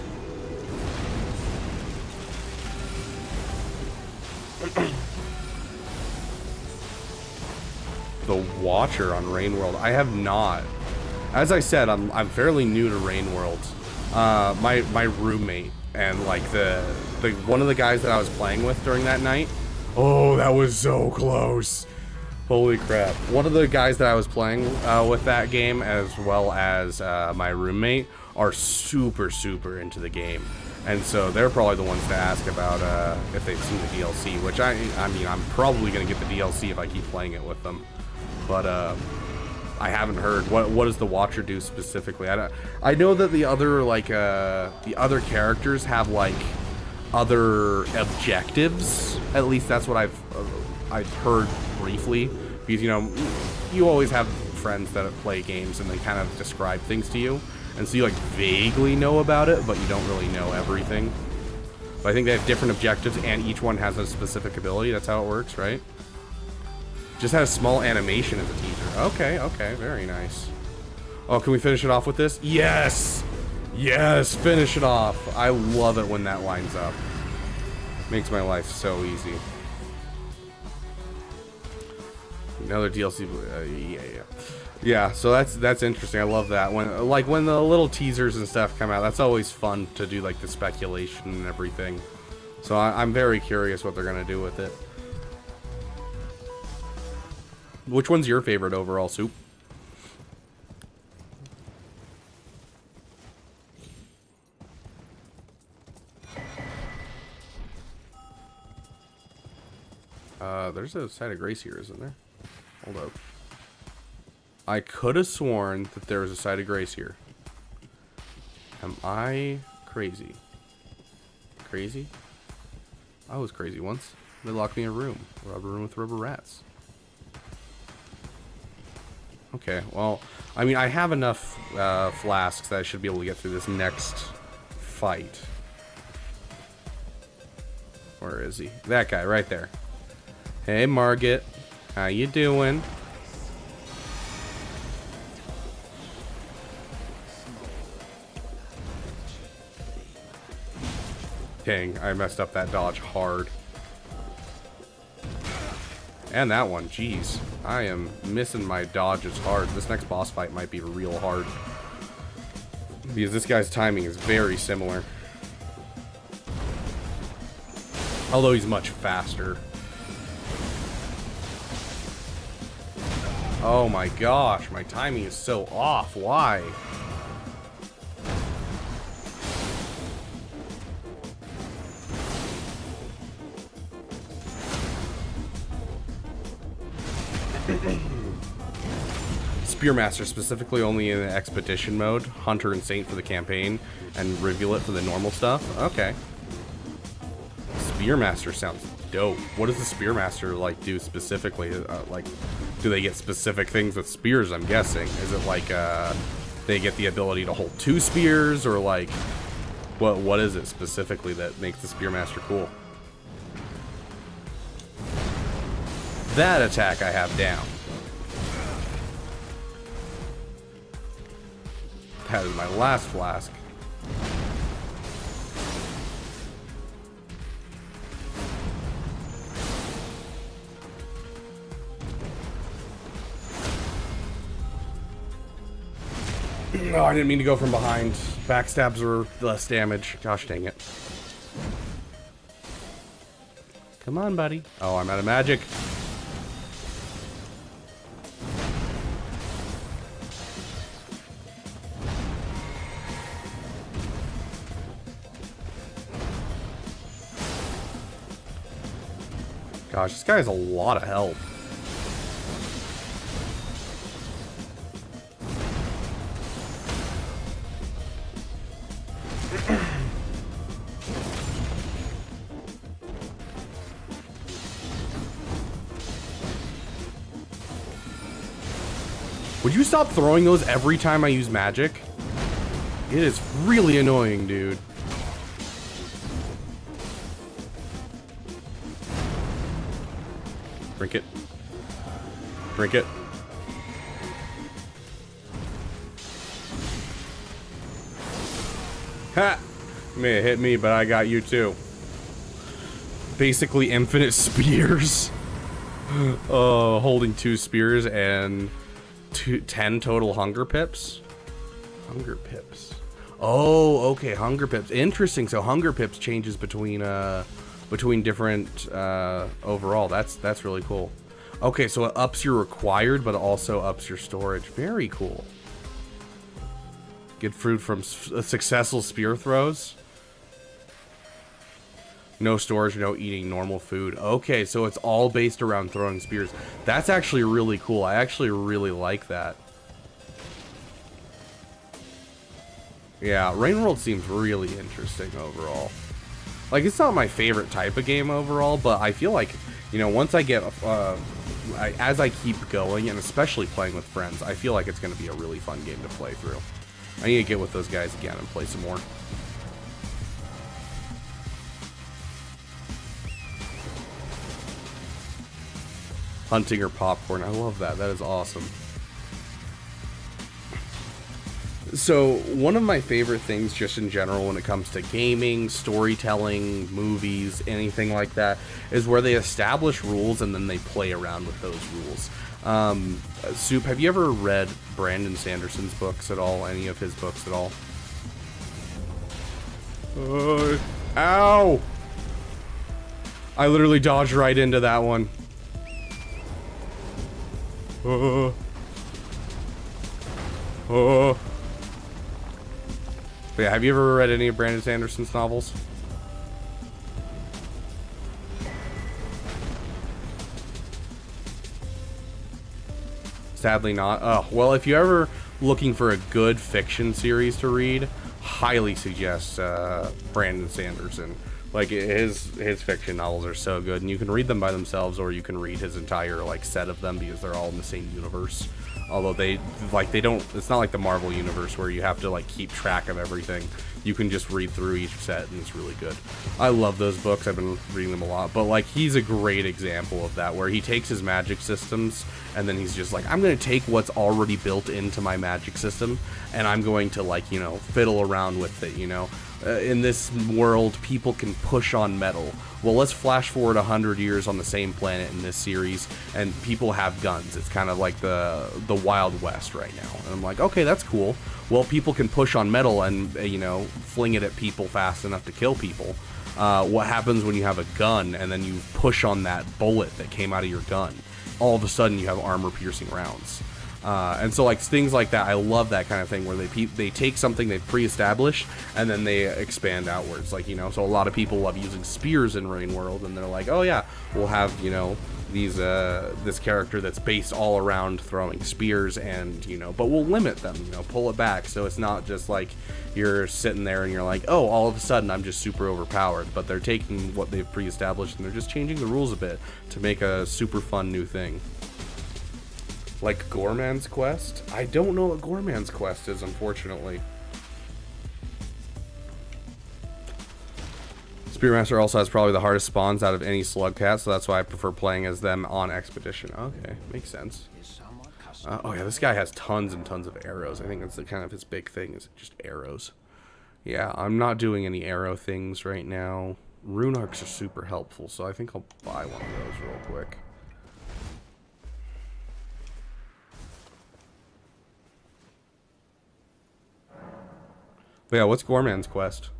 The Watcher on Rain World. I have not. As I said, I'm fairly new to Rain World. My roommate and like the one of the guys that I was playing with during that night. Oh, that was so close. Holy crap. One of the guys that I was playing with that game, as well as my roommate, are super into the game. And so they're probably the ones to ask about if they've seen the DLC, which I mean, I'm probably going to get the DLC if I keep playing it with them. But I haven't heard. What does the Watcher do specifically? I know that the other, like, the other characters have, like, other objectives. At least that's what I've heard briefly, because, you know, you always have friends that play games and they kind of describe things to you, and so you like vaguely know about it, but you don't really know everything. But I think they have different objectives, and each one has a specific ability. That's how it works, right? Just had a small animation as a teaser. Okay, very nice. Oh, can we finish it off with this? Yes! Yes, finish it off. I love it when that lines up. Makes my life so easy. Another DLC. Yeah. So that's interesting. I love that when the little teasers and stuff come out. That's always fun to do, like the speculation and everything. So I'm very curious what they're gonna do with it. Which one's your favorite overall, Soup? There's a side of grace here, isn't there? Hold up. I could have sworn that there was a side of grace here. Am I crazy? Crazy? I was crazy once. They locked me in a room. A room with rubber rats. Okay, well, I mean, I have enough flasks that I should be able to get through this next fight. Where is he? That guy right there. Hey, Margit. How you doing? Dang, I messed up that dodge hard. And that one, jeez. I am missing my dodges hard. This next boss fight might be real hard. Because this guy's timing is very similar. Although he's much faster. Oh my gosh, my timing is so off. Why? Spearmaster, specifically only in the expedition mode, Hunter and Saint for the campaign, and Rivulet for the normal stuff. Okay. Spearmaster sounds dope. What does the Spearmaster like do specifically? Like, do they get specific things with spears? I'm guessing. Is it like they get the ability to hold 2 spears, or like what is it specifically that makes the Spearmaster cool? That attack I have down. That is my last flask. Oh, I didn't mean to go from behind. Backstabs are less damage. Gosh dang it. Come on, buddy. Oh, I'm out of magic. Gosh, this guy has a lot of health. Would you stop throwing those every time I use magic? It is really annoying, dude. Drink it. Drink it. Ha! You may have hit me, but I got you too. Basically infinite spears. Holding 2 spears and 10 total hunger pips. Hunger pips. Oh, okay, hunger pips. Interesting. So hunger pips changes between different overall. That's really cool. Okay, so it ups your required, but also ups your storage. Very cool. Get fruit from successful spear throws. No storage, no eating normal food. Okay, so it's all based around throwing spears. That's actually really cool. I actually really like that. Yeah, Rain World seems really interesting overall. Like, it's not my favorite type of game overall, but I feel like, you know, once I get, as I keep going, and especially playing with friends, I feel like it's going to be a really fun game to play through. I need to get with those guys again and play some more. Hunting or popcorn. I love that. That is awesome. So one of my favorite things just in general when it comes to gaming, storytelling, movies, anything like that, is where they establish rules and then they play around with those rules. Soup, have you ever read Brandon Sanderson's books at all? Any of his books at all? Ow! I literally dodged right into that one. But yeah, have you ever read any of Brandon Sanderson's novels? Sadly not. Oh, well, if you're ever looking for a good fiction series to read, highly suggest Brandon Sanderson. Like, his fiction novels are so good, and you can read them by themselves, or you can read his entire, like, set of them, because they're all in the same universe. Although they don't, it's not like the Marvel universe where you have to, like, keep track of everything. You can just read through each set, and it's really good. I love those books. I've been reading them a lot. But, like, he's a great example of that, where he takes his magic systems, and then he's just like, I'm going to take what's already built into my magic system, and I'm going to, like, you know, fiddle around with it, you know? In this world, people can push on metal. Well, let's flash forward 100 years on the same planet in this series, and people have guns. It's kind of like the Wild West right now. And I'm like, okay, that's cool. Well, people can push on metal and, you know, fling it at people fast enough to kill people. What happens when you have a gun and then you push on that bullet that came out of your gun? All of a sudden, you have armor-piercing rounds. And so, like, things like that, I love that kind of thing where they take something they've pre-established and then they expand outwards. Like, you know, so a lot of people love using spears in Rain World, and they're like, oh yeah, we'll have, you know, these this character that's based all around throwing spears, and, you know, but we'll limit them, you know, pull it back, so it's not just like you're sitting there and you're like, oh, all of a sudden I'm just super overpowered. But they're taking what they've pre-established and they're just changing the rules a bit to make a super fun new thing. Like Gorman's Quest? I don't know what Gorman's Quest is, unfortunately. Spearmaster also has probably the hardest spawns out of any slug cat, so that's why I prefer playing as them on Expedition. Okay, makes sense. Oh yeah, this guy has tons and tons of arrows. I think that's kind of his big thing, is just arrows. Yeah, I'm not doing any arrow things right now. Rune arcs are super helpful, so I think I'll buy one of those real quick. But yeah, what's Gorman's Quest?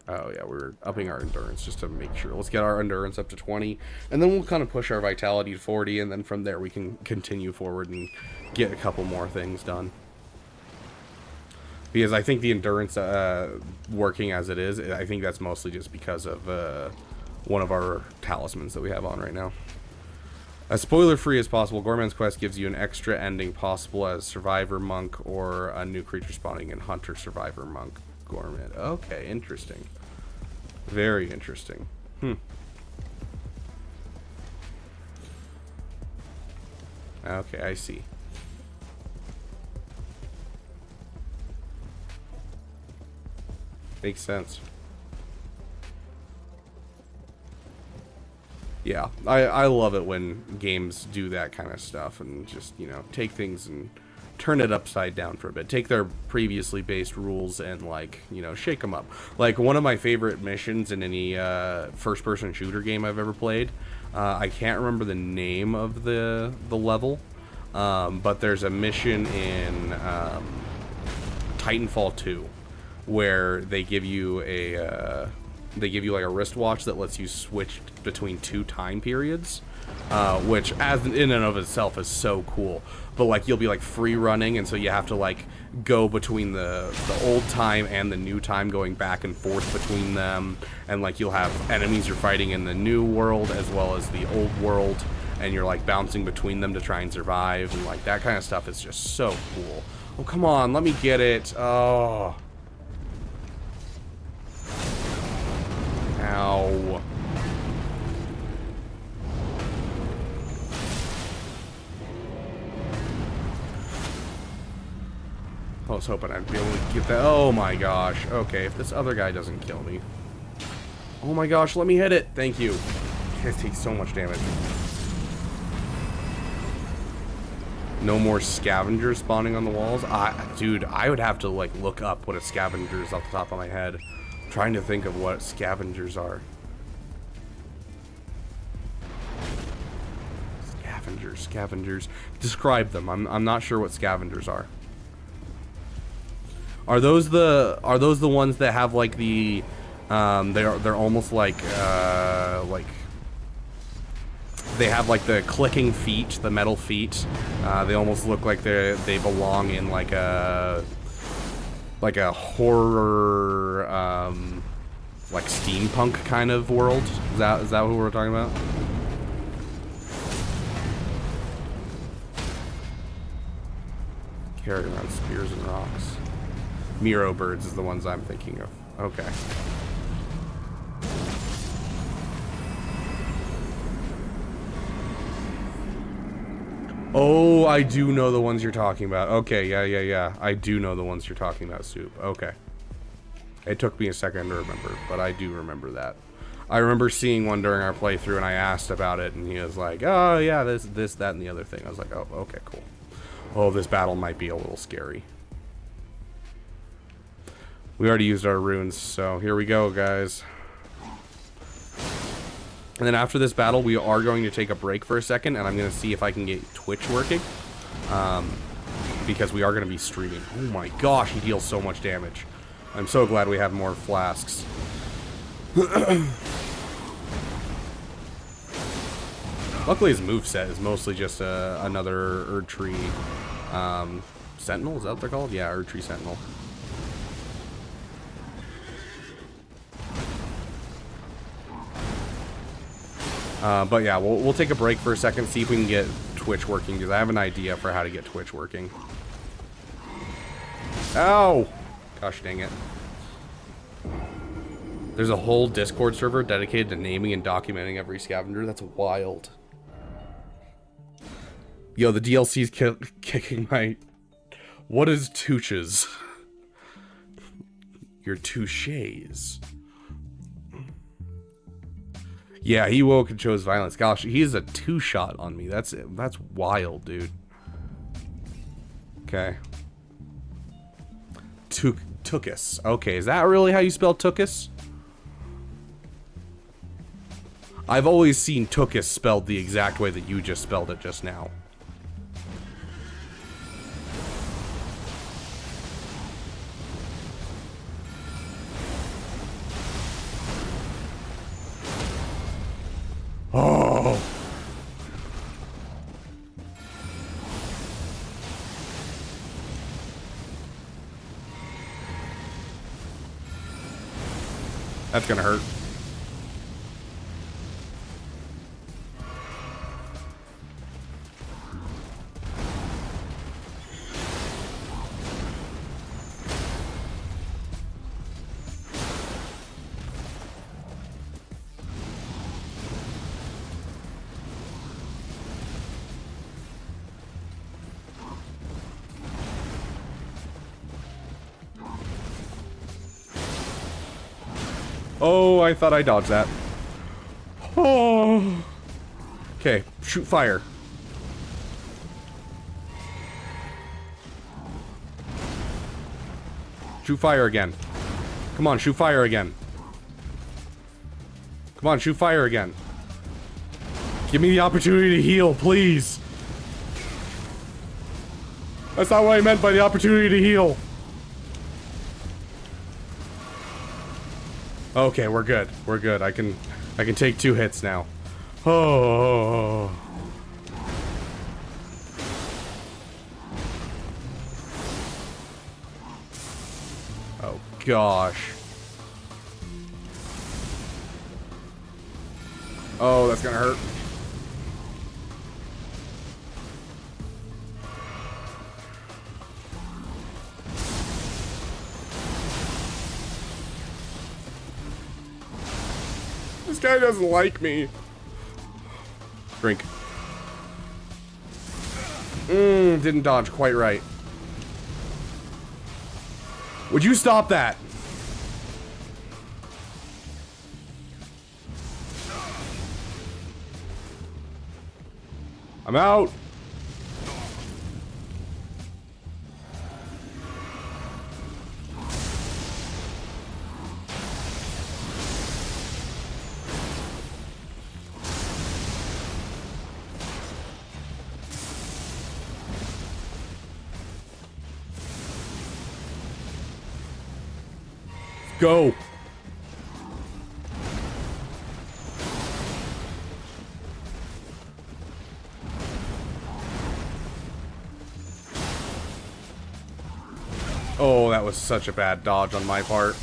Oh yeah, we're upping our endurance just to make sure. Let's get our endurance up to 20, and then we'll kind of push our vitality to 40, and then from there we can continue forward and get a couple more things done. Because I think the endurance working as it is, I think that's mostly just because of one of our talismans that we have on right now. As spoiler-free as possible, Gorman's Quest gives you an extra ending possible as Survivor Monk or a new creature spawning in Hunter Survivor Monk Gorman. Okay, interesting. Very interesting. Okay, I see. Makes sense. Yeah, I love it when games do that kind of stuff and just, you know, take things and turn it upside down for a bit. Take their previously based rules and, like, you know, shake them up. Like, one of my favorite missions in any first-person shooter game I've ever played, I can't remember the name of the level, but there's a mission in Titanfall 2 where they give you a like a wristwatch that lets you switch between 2 time periods, which as in and of itself is so cool. But like you'll be like free running, and so you have to like go between the old time and the new time, going back and forth between them, and like you'll have enemies you're fighting in the new world as well as the old world, and you're like bouncing between them to try and survive, and like that kind of stuff is just so cool. Oh, come on, let me get it. Oh. Ow. I was hoping I'd be able to get that. Oh my gosh. Okay, if this other guy doesn't kill me. Oh my gosh, let me hit it. Thank you. You guys take so much damage. No more scavengers spawning on the walls. Dude, I would have to like look up what a scavenger is off the top of my head. I'm trying to think of what scavengers are. Scavengers. Describe them. I'm not sure what scavengers are. Are those the ones that have like the they're almost like they have like the clicking feet, the metal feet. They almost look like they belong in like a horror like steampunk kind of world. Is that what we're talking about? Carry around spears and rocks. Miro birds is the ones I'm thinking of. Okay. Oh, I do know the ones you're talking about. Okay, yeah. I do know the ones you're talking about, Soup. Okay. It took me a second to remember, but I do remember that. I remember seeing one during our playthrough, and I asked about it, and he was like, oh, yeah, this, that, and the other thing. I was like, oh, okay, cool. Oh, this battle might be a little scary. We already used our runes, so here we go, guys. And then after this battle, we are going to take a break for a second, and I'm going to see if I can get Twitch working. Because we are going to be streaming. Oh my gosh, he deals so much damage. I'm so glad we have more flasks. Luckily, his moveset is mostly just another Erdtree Sentinel. Is that what they're called? Yeah, Erdtree Sentinel. But yeah, we'll take a break for a second, see if we can get Twitch working, because I have an idea for how to get Twitch working. Ow! Gosh dang it. There's a whole Discord server dedicated to naming and documenting every scavenger. That's wild. Yo, the DLC's kicking my... What is touches? Your touches. Yeah, he woke and chose violence. Gosh, he's a 2-shot on me. That's wild, dude. Okay. Tookus. Okay, is that really how you spell Tookus? I've always seen Tookus spelled the exact way that you just spelled it just now. Oh. That's gonna hurt. Oh, I thought I dodged that. Oh. Okay, shoot fire. Shoot fire again. Come on, shoot fire again. Come on, shoot fire again. Give me the opportunity to heal, please. That's not what I meant by the opportunity to heal. Okay, we're good. We're good. I can take 2 hits now. Oh. Oh gosh. Oh, that's gonna hurt. This guy doesn't like me. Drink. Didn't dodge quite right. Would you stop that? I'm out. Go. Oh, that was such a bad dodge on my part.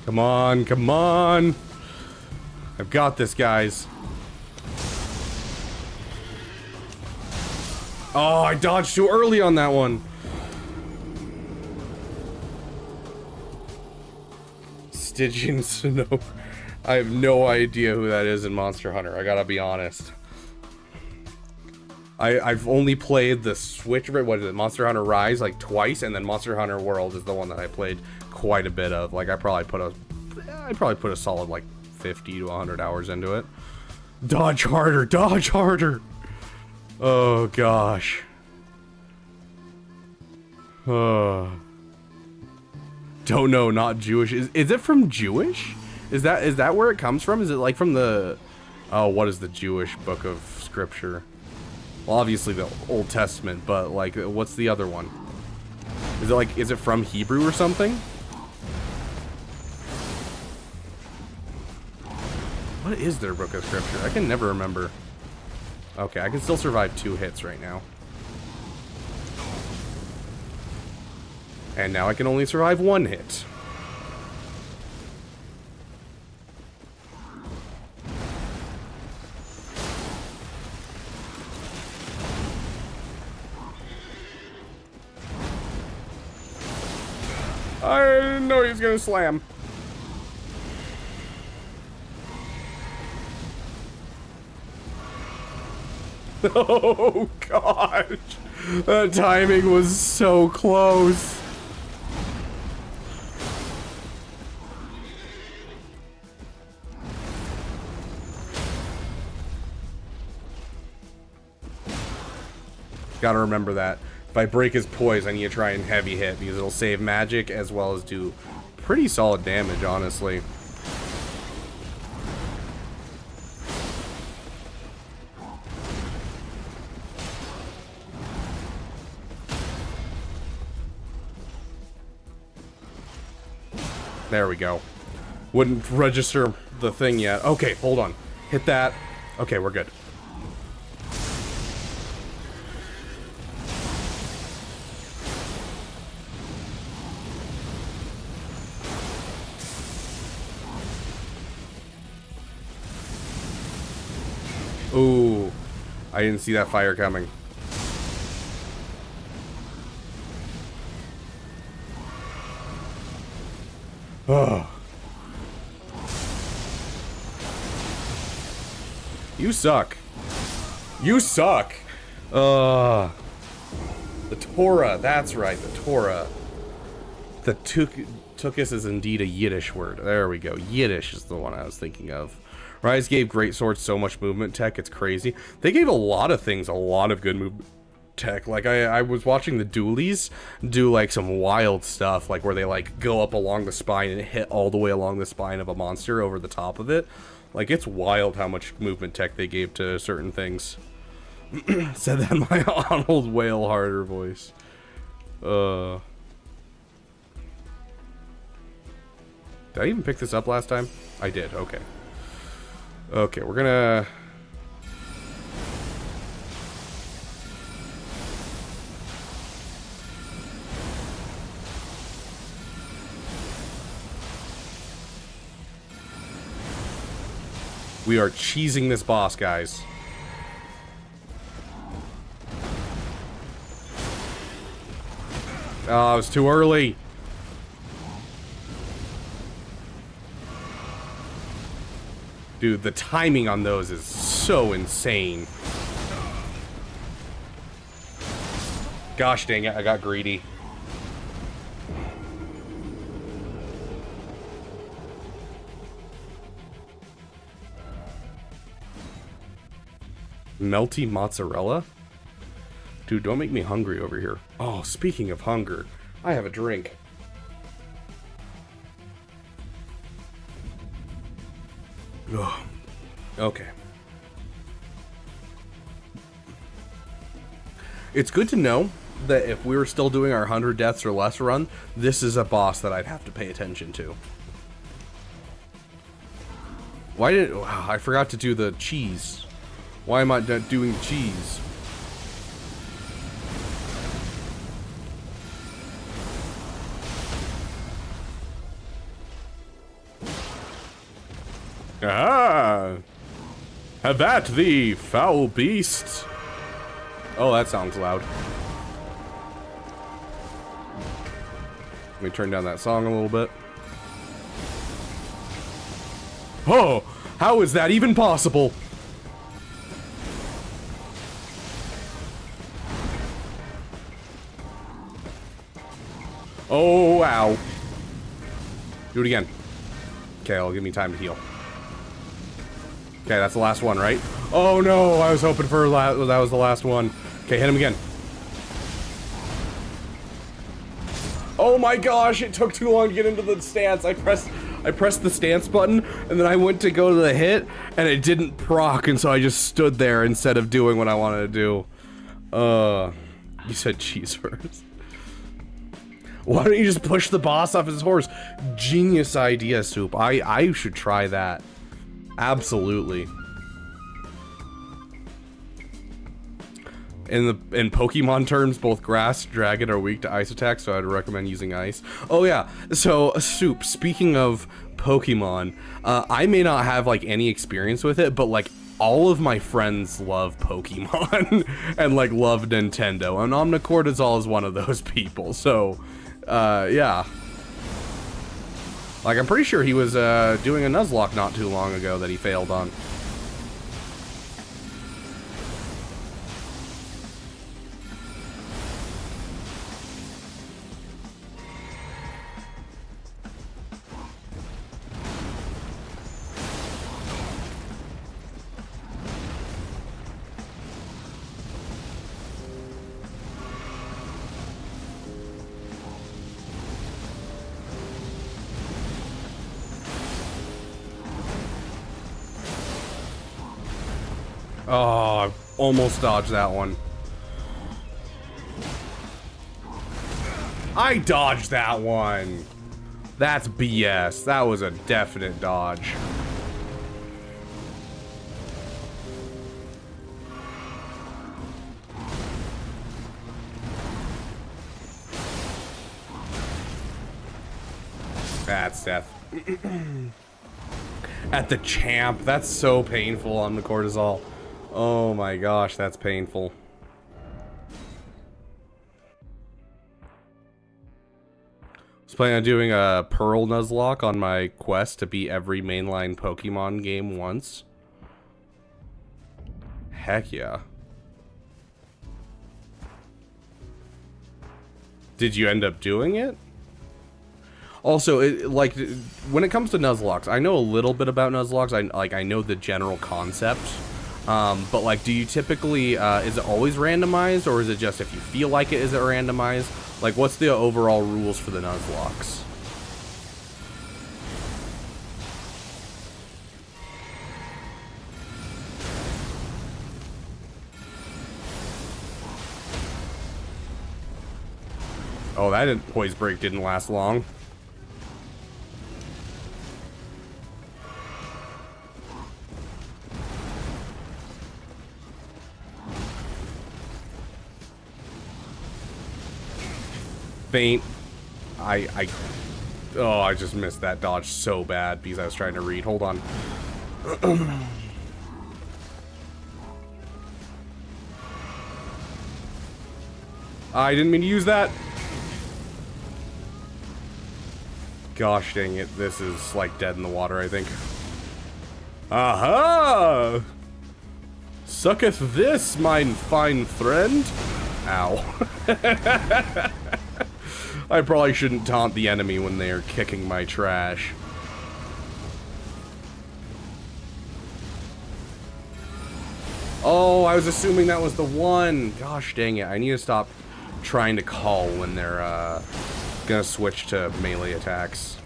Come on, come on. I've got this, guys. Oh, I dodged too early on that one. Stygian Snow. I have no idea who that is in Monster Hunter. I gotta be honest. I've only played the Switch, what is it, Monster Hunter Rise, like twice, and then Monster Hunter World is the one that I played quite a bit of. Like I probably put a solid like 50 to 100 hours into it. Dodge harder, dodge harder. Oh gosh. Don't know, not Jewish. Is it from Jewish? Is that where it comes from? Is it like from the what is the Jewish book of scripture? Well, obviously the Old Testament, but like what's the other one? Is it from Hebrew or something? What is their book of scripture? I can never remember. Okay, I can still survive 2 hits right now. And now I can only survive 1 hit. I didn't know he was gonna slam. Oh gosh, that timing was so close. Gotta remember that. If I break his poise, I need to try and heavy hit because it'll save magic as well as do pretty solid damage, honestly. There we go. Wouldn't register the thing yet. Okay, hold on. Hit that. Okay, we're good. Ooh, I didn't see that fire coming. Oh. You suck. You suck. The Torah, that's right, the Torah. The Tukis is indeed a Yiddish word. There we go. Yiddish is the one I was thinking of. Rise gave Great Swords so much movement tech, it's crazy. They gave a lot of things a lot of good movement tech. Like I was watching the dualies do like some wild stuff, like where they like go up along the spine and hit all the way along the spine of a monster over the top of it. Like it's wild how much movement tech they gave to certain things. Said that in my Arnold Whale Harder voice. Did I even pick this up last time? I did, okay. Okay, we're gonna... We are cheesing this boss, guys. Oh, it was too early. Dude, the timing on those is so insane. Gosh dang it, I got greedy. Melty mozzarella? Dude, don't make me hungry over here. Oh, speaking of hunger, I have a drink. Ugh. Okay. It's good to know that if we were still doing our 100 deaths or less run, this is a boss that I'd have to pay attention to. Why did I forgot to do the cheese? Why am I not doing the cheese? Ah! Have at thee, foul beast! Oh, that sounds loud. Let me turn down that song a little bit. Oh! How is that even possible? Oh, ow. Do it again. Okay, it'll give me time to heal. Okay, that's the last one, right? Oh no, I was hoping for that was the last one. Okay, hit him again. Oh my gosh, it took too long to get into the stance. I pressed the stance button, and then I went to go to the hit, and it didn't proc, and so I just stood there instead of doing what I wanted to do. You said cheese first. Why don't you just push the boss off his horse? Genius idea, Soup. I should try that. Absolutely. In Pokemon terms, both grass, dragon are weak to ice attacks, so I'd recommend using ice. Oh yeah, so Soup, speaking of Pokemon, I may not have like any experience with it, but like all of my friends love Pokemon and like love Nintendo, and Omnicortisol is one of those people, so yeah. Like, I'm pretty sure he was doing a Nuzlocke not too long ago that he failed on. Oh, I almost dodged that one. I dodged that one. That's BS. That was a definite dodge. That's death. At the champ. That's so painful on the cortisol. Oh my gosh, that's painful. I was planning on doing a Pearl Nuzlocke on my quest to beat every mainline Pokemon game once. Heck yeah. Did you end up doing it? Also, like, when it comes to Nuzlocks, I know a little bit about Nuzlocks. I know the general concept. But like, do you typically, is it always randomized, or is it just if you feel like it, is it randomized? Like, what's the overall rules for the Nuzlocks? Oh, that poise break didn't last long. Faint. Oh, I just missed that dodge so bad because I was trying to read. Hold on. I didn't mean to use that. Gosh dang it. This is like dead in the water, I think. Aha! Sucketh this, mine fine friend. Ow. I probably shouldn't taunt the enemy when they are kicking my trash. Oh, I was assuming that was the one. Gosh dang it. I need to stop trying to call when they're gonna switch to melee attacks.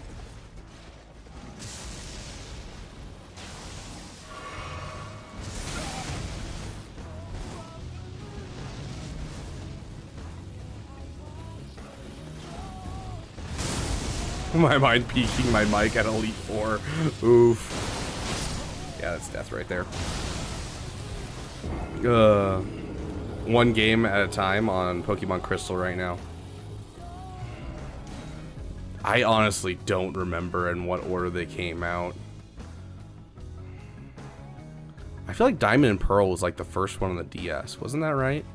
My mind peaking my mic at Elite 4. Oof. Yeah, that's death right there. One game at a time on Pokemon Crystal right now. I honestly don't remember in what order they came out. I feel like Diamond and Pearl was like the first one on the DS. Wasn't that right?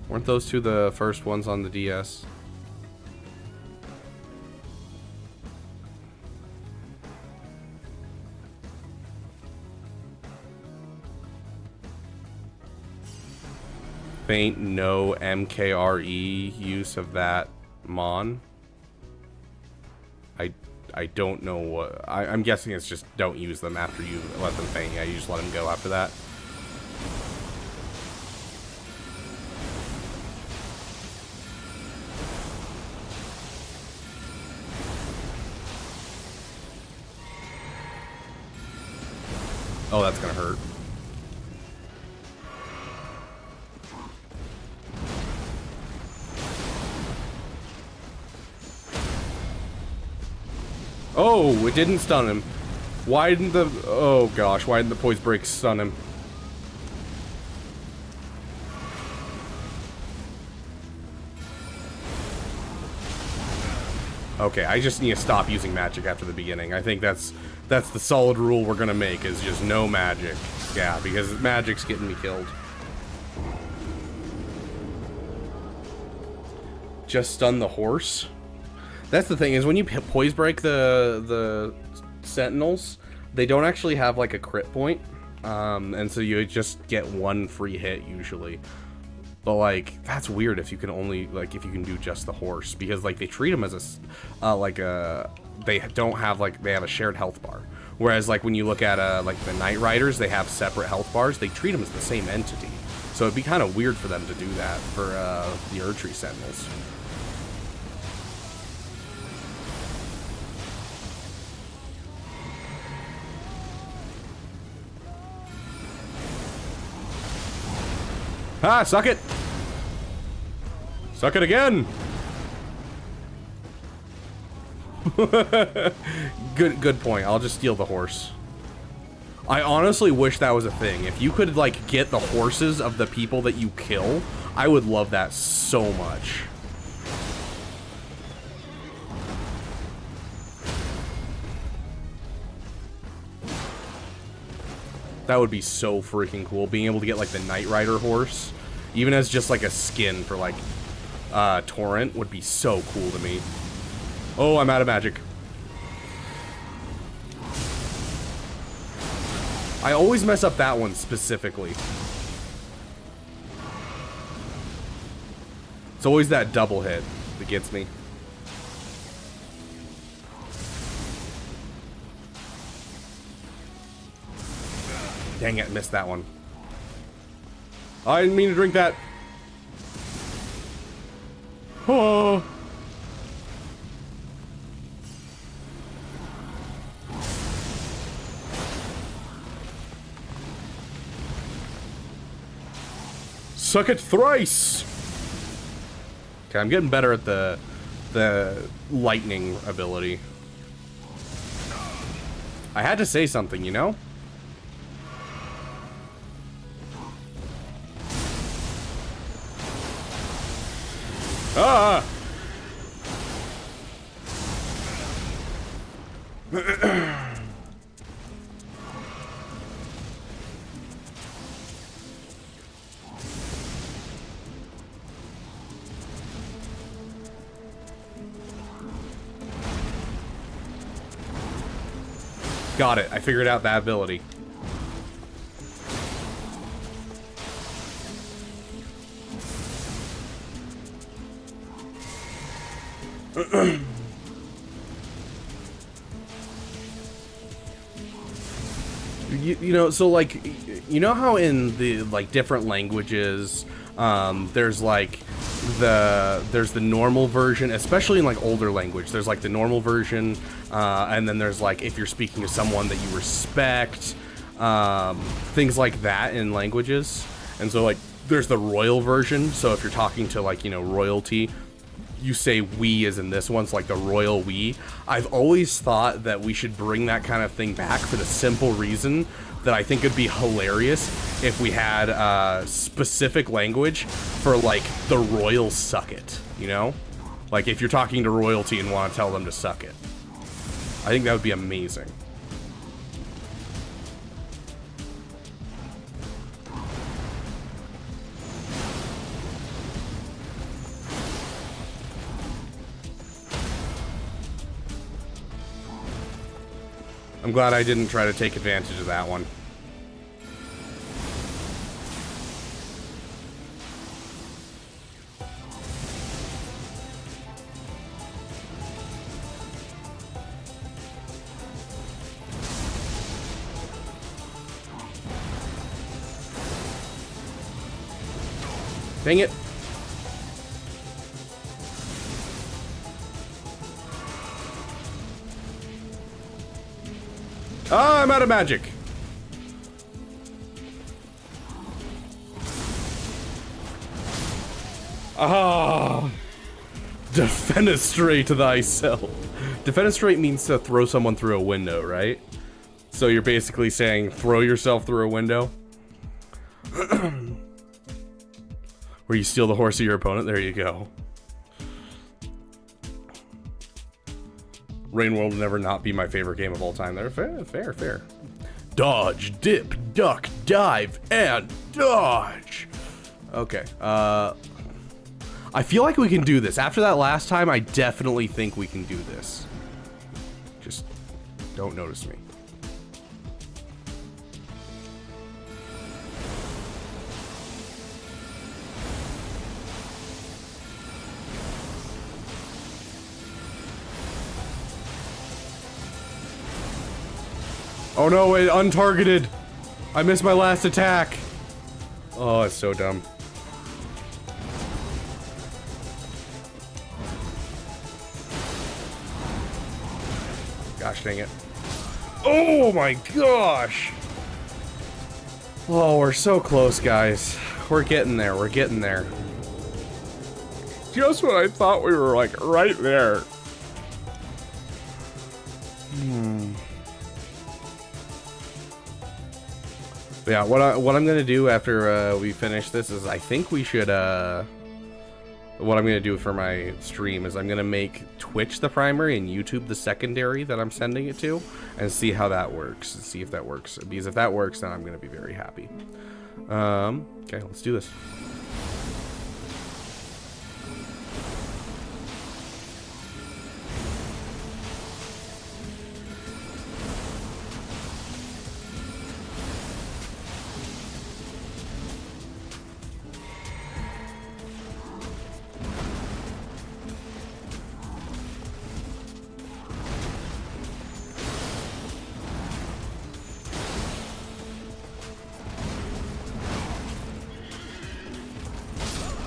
Weren't those two the first ones on the DS? Faint no MKRE use of that Mon. I don't know what... I'm guessing it's just don't use them after you let them faint. Yeah, you just let them go after that. Oh, that's gonna hurt. Oh, it didn't stun him. Why didn't the... Oh gosh, why didn't the poise break stun him? Okay, I just need to stop using magic after the beginning. I think that's the solid rule we're gonna make, is just no magic. Yeah, because magic's getting me killed. Just stun the horse? That's the thing, is when you poise break the sentinels, they don't actually have like a crit point, and so you just get one free hit usually. But like, that's weird if you can only, like, if you can do just the horse, because like they treat them as a they don't have, like, they have a shared health bar, whereas like when you look at like the Knight Riders, they have separate health bars. They treat them as the same entity, so it'd be kind of weird for them to do that for the Erdtree sentinels. Ah, suck it! Suck it again! Good point. I'll just steal the horse. I honestly wish that was a thing. If you could, like, get the horses of the people that you kill, I would love that so much. That would be so freaking cool, being able to get like the Knight Rider horse, even as just like a skin for like Torrent, would be so cool to me. Oh, I'm out of magic. I always mess up that one specifically. It's always that double hit that gets me. Dang it, missed that one. I didn't mean to drink that. Oh. Suck it thrice. Okay, I'm getting better at the lightning ability. I had to say something, you know? Ah! Got it. I figured out that ability. You know, so like, you know how in the like different languages, there's like there's the normal version, especially in like older language. There's like the normal version, and then there's like if you're speaking to someone that you respect, things like that in languages. And so like there's the royal version. So if you're talking to like, you know, royalty, you say we as in this one's like the royal we. I've always thought that we should bring that kind of thing back for the simple reason that I think it'd be hilarious if we had specific language for like the royal suck it, you know? Like if you're talking to royalty and want to tell them to suck it. I think that would be amazing. I'm glad I didn't try to take advantage of that one. Dang it. Ah, I'm out of magic. Ah. Defenestrate thyself. Defenestrate means to throw someone through a window, right? So you're basically saying throw yourself through a window? Where you steal the horse of your opponent? There you go. Rain World will never not be my favorite game of all time. There, fair. Dodge, dip, duck, dive, and dodge. Okay, I feel like we can do this. After that last time, I definitely think we can do this. Just don't notice me. Oh no, it untargeted. I missed my last attack. Oh, it's so dumb. Gosh dang it. Oh my gosh. Oh, we're so close, guys. We're getting there. We're getting there. Just when I thought we were like right there. Yeah, what I'm gonna do after we finish this is I think we should what I'm gonna do for my stream is I'm gonna make Twitch the primary and YouTube the secondary that I'm sending it to, and see how that works and see if that works. Because if that works, then I'm gonna be very happy. Okay, let's do this.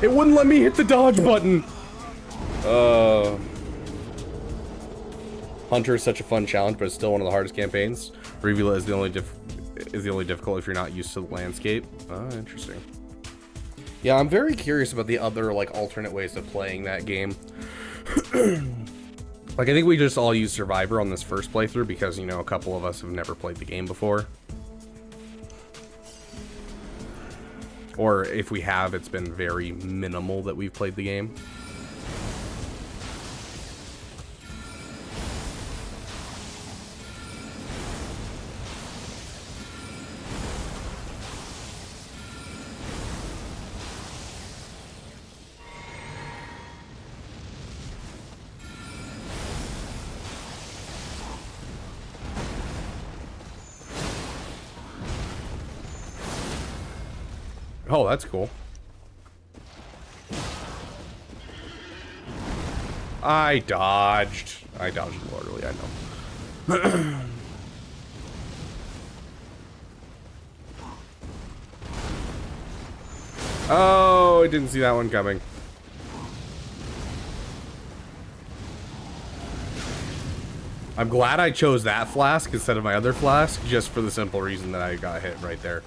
It wouldn't let me hit the dodge button. Hunter is such a fun challenge, but it's still one of the hardest campaigns. Revula is the only difficult if you're not used to the landscape. Interesting. Yeah, I'm very curious about the other like alternate ways of playing that game. Like I think we just all use Survivor on this first playthrough because, you know, a couple of us have never played the game before. Or if we have, it's been very minimal that we've played the game. Oh, that's cool. I dodged orderly, I know. Oh, I didn't see that one coming. I'm glad I chose that flask instead of my other flask, just for the simple reason that I got hit right there.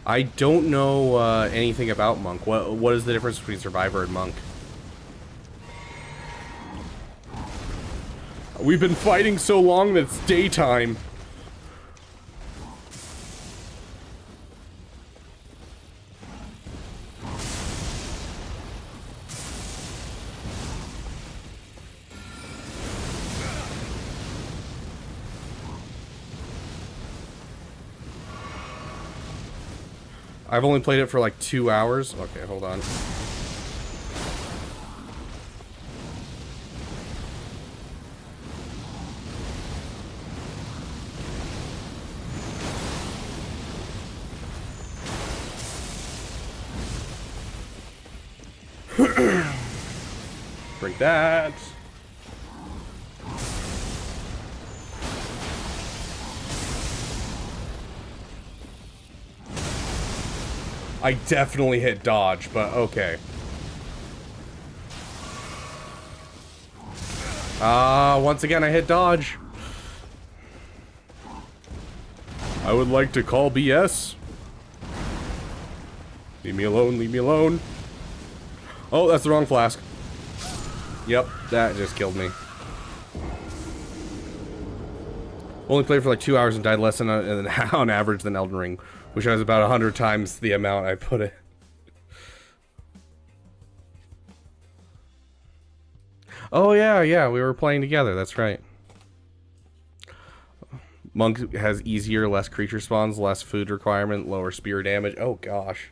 I don't know anything about Monk. What is the difference between Survivor and Monk? We've been fighting so long that it's daytime. I've only played it for like 2 hours. Okay, hold on. Drink that. I definitely hit dodge, but okay. Once again I hit dodge. I would like to call BS. Leave me alone, leave me alone. Oh, that's the wrong flask. Yep, that just killed me. Only played for like 2 hours and died less than on average than Elden Ring, which has about 100 times the amount I put it. Oh yeah, we were playing together, that's right. Monk has easier, less creature spawns, less food requirement, lower spear damage. Oh gosh.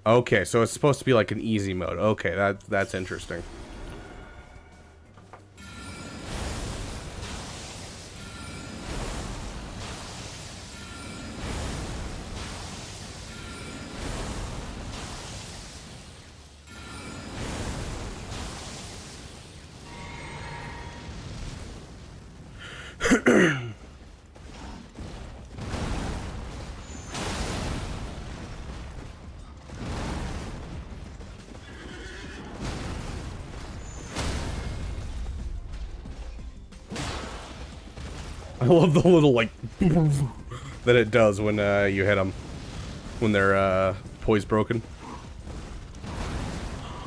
Okay, so it's supposed to be like an easy mode. Okay, that's interesting. I love the little, like, that it does when you hit them. When their poise broken.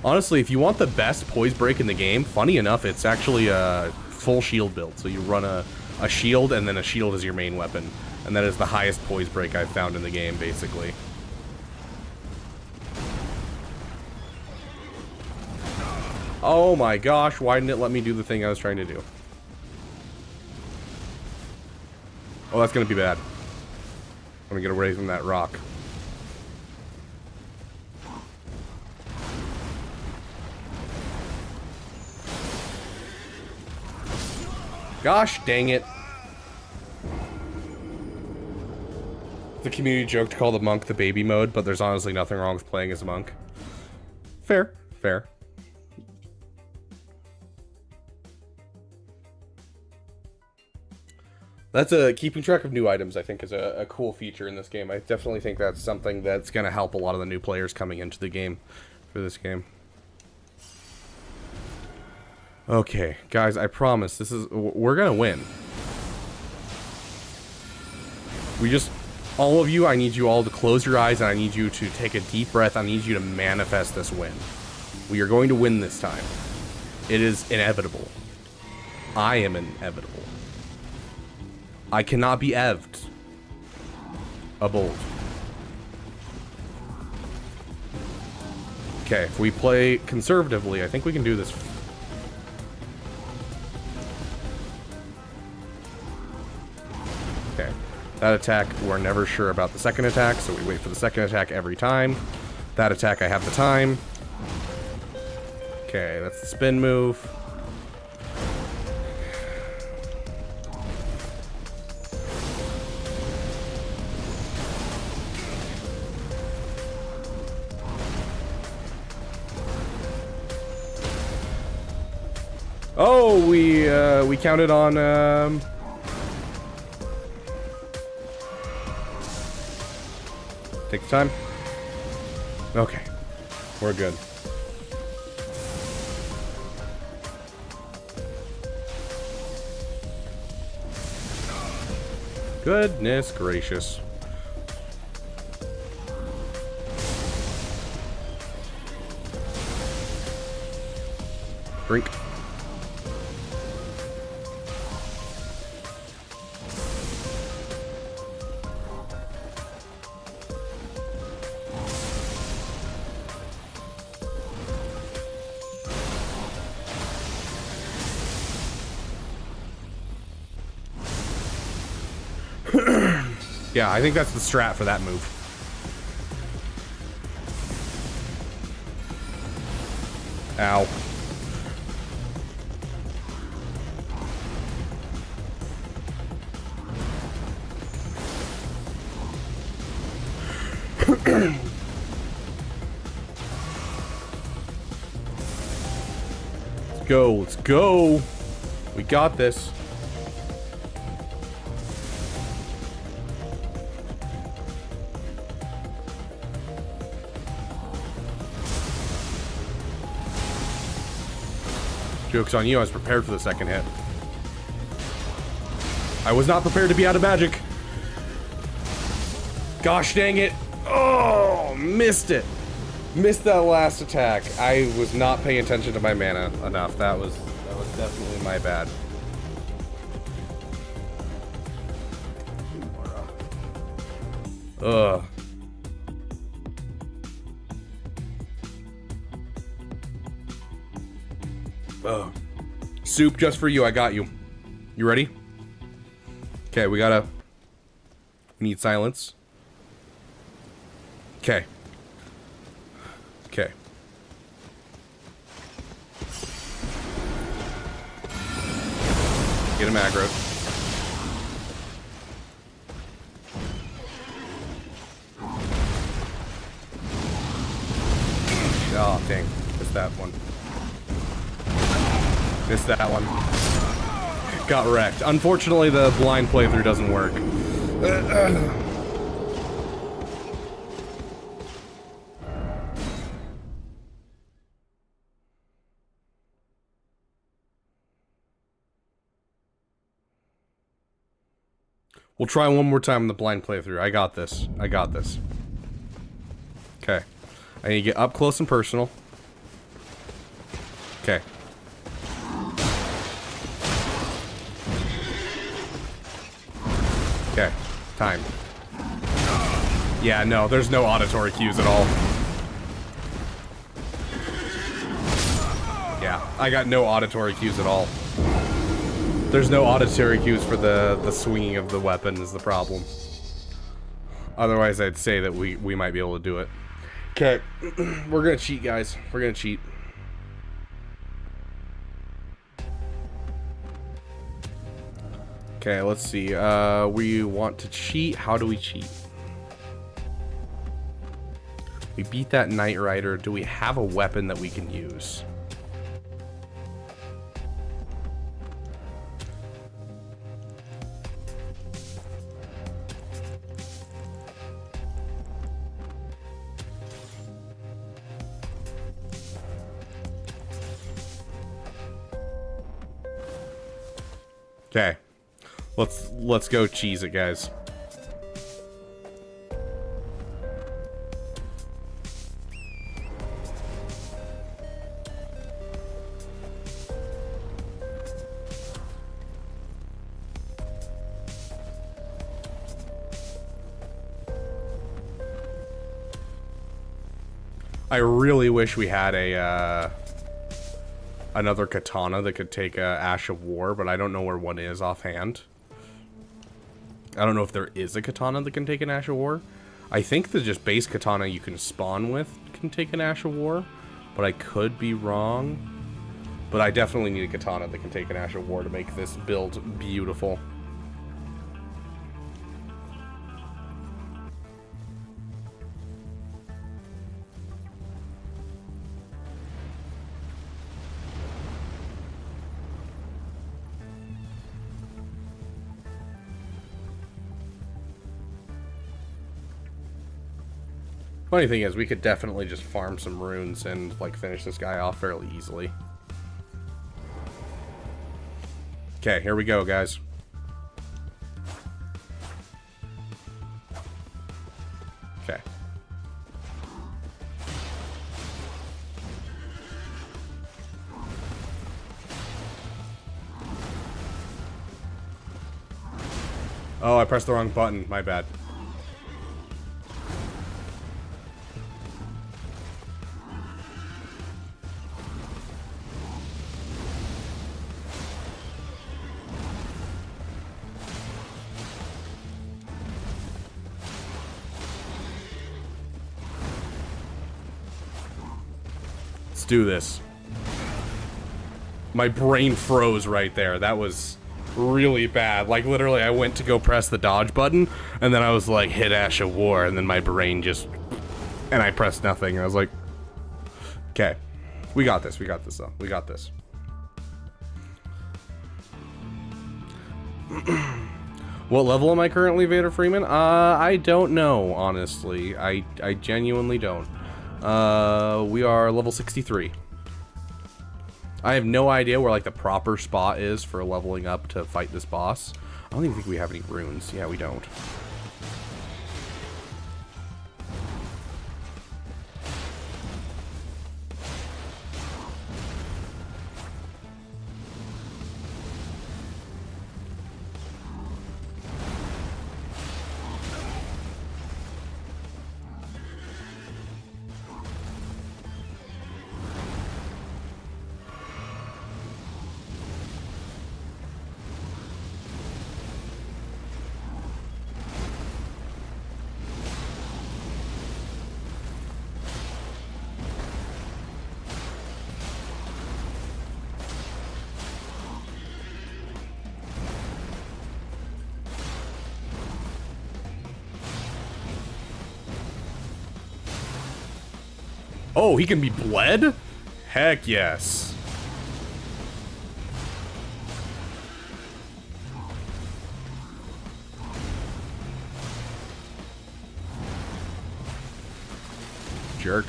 Honestly, if you want the best poise break in the game, funny enough, it's actually a full shield build. So you run a shield, and then a shield is your main weapon. And that is the highest poise break I've found in the game, basically. Oh my gosh, why didn't it let me do the thing I was trying to do? Oh, that's gonna be bad. I'm gonna get away from that rock. Gosh dang it. The community joke to call the monk the baby mode, but there's honestly nothing wrong with playing as a monk. Fair, fair. That's keeping track of new items, I think, is a cool feature in this game. I definitely think that's something that's going to help a lot of the new players coming into the game for this game. Okay, guys, I promise we're going to win. All of you, I need you all to close your eyes, and I need you to take a deep breath. I need you to manifest this win. We are going to win this time. It is inevitable. I am inevitable. I cannot be ev'd. A bold. Okay, if we play conservatively, I think we can do this. Okay. That attack, we're never sure about the second attack, so we wait for the second attack every time. That attack, I have the time. Okay, that's the spin move. Oh, we counted on, take the time. Okay. We're good. Goodness gracious. Drink. Yeah, I think that's the strat for that move. Ow. Let's go, let's go. We got this. Joke's on you, I was prepared for the second hit. I was not prepared to be out of magic. Gosh dang it. Oh, missed it. Missed that last attack. I was not paying attention to my mana enough. That was definitely my bad. Ugh. Ugh. Soup just for you. I got you. You ready? Okay, we need silence. Okay. Okay. Get him aggro. Oh, dang. Missed that one. Missed that one. Got wrecked. Unfortunately, the blind playthrough doesn't work. We'll try one more time in the blind playthrough. I got this. I got this. Okay. I need to get up close and personal. Okay. Okay. Time. Yeah, no, there's no auditory cues at all. Yeah, I got no auditory cues at all. There's no auditory cues for the swinging of the weapon is the problem. Otherwise, I'd say that we might be able to do it. Okay, we're gonna cheat, guys. We're gonna cheat. Okay, let's see. We want to cheat. How do we cheat? We beat that Knight Rider. Do we have a weapon that we can use? Okay. Let's go cheese it, guys. I really wish we had a another katana that could take Ash of War, but I don't know where one is offhand. I don't know if there is a katana that can take an Ash of War. I think the just base katana you can spawn with can take an Ash of War, but I could be wrong. But I definitely need a katana that can take an Ash of War to make this build beautiful. Funny thing is, we could definitely just farm some runes and, like, finish this guy off fairly easily. Okay, here we go, guys. Oh, I pressed the wrong button. My bad. Let's do this. My brain froze right there. That was really bad. Like, literally, I went to go press the dodge button, and then I was like, hit Ash of War, and then my brain just... And I pressed nothing, and I was like... Okay. We got this. We got this, though. We got this. What level am I currently, Vader Freeman? I don't know, honestly. I genuinely don't. We are level 63. I have no idea where, like, the proper spot is for leveling up to fight this boss. I don't even think we have any runes. Yeah, we don't. Oh, he can be bled? Heck yes. Jerk.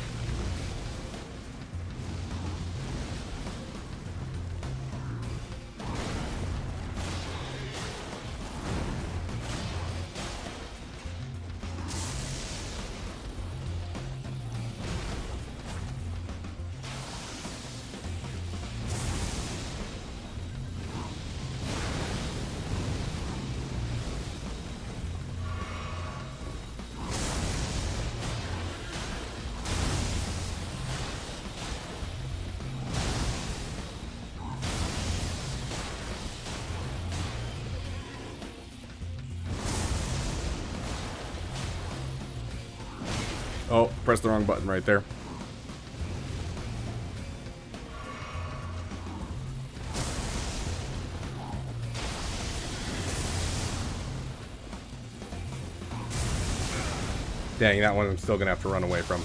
Oh, press the wrong button right there. Dang, that one I'm still gonna have to run away from.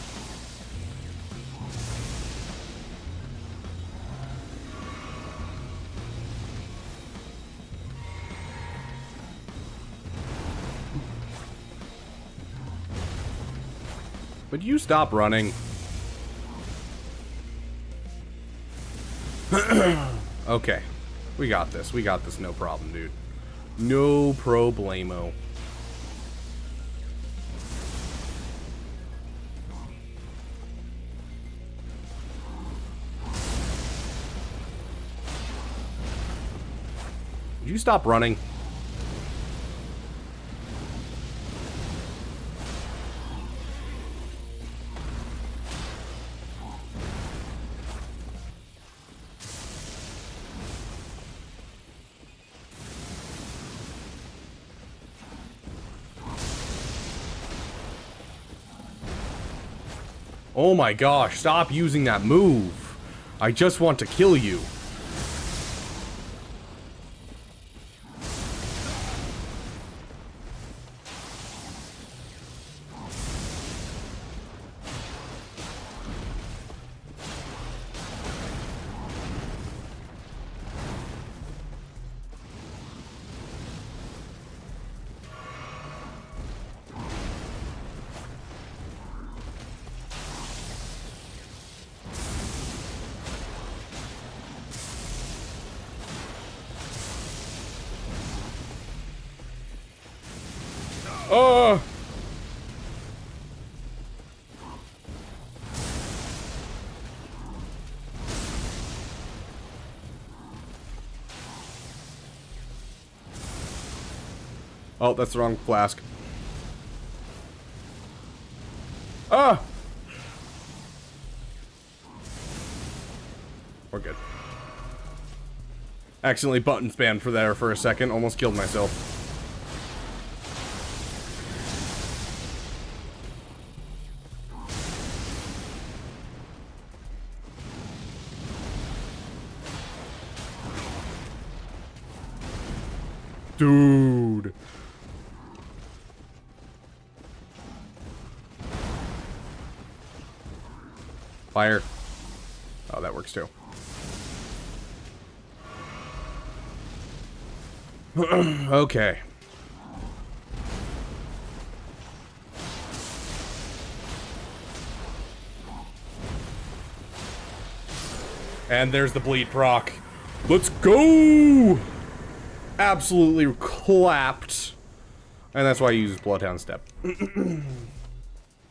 Would you stop running? Okay. We got this. We got this, no problem, dude. No problemo. Would you stop running? Oh my gosh, stop using that move. I just want to kill you. Oh! Oh, that's the wrong flask. Ah! We're good. Accidentally button spammed for a second. Almost killed myself. Dude. Fire. Oh, that works too. Okay. And there's the bleed proc. Let's go! Absolutely clapped. And that's why I use Bloodhound Step.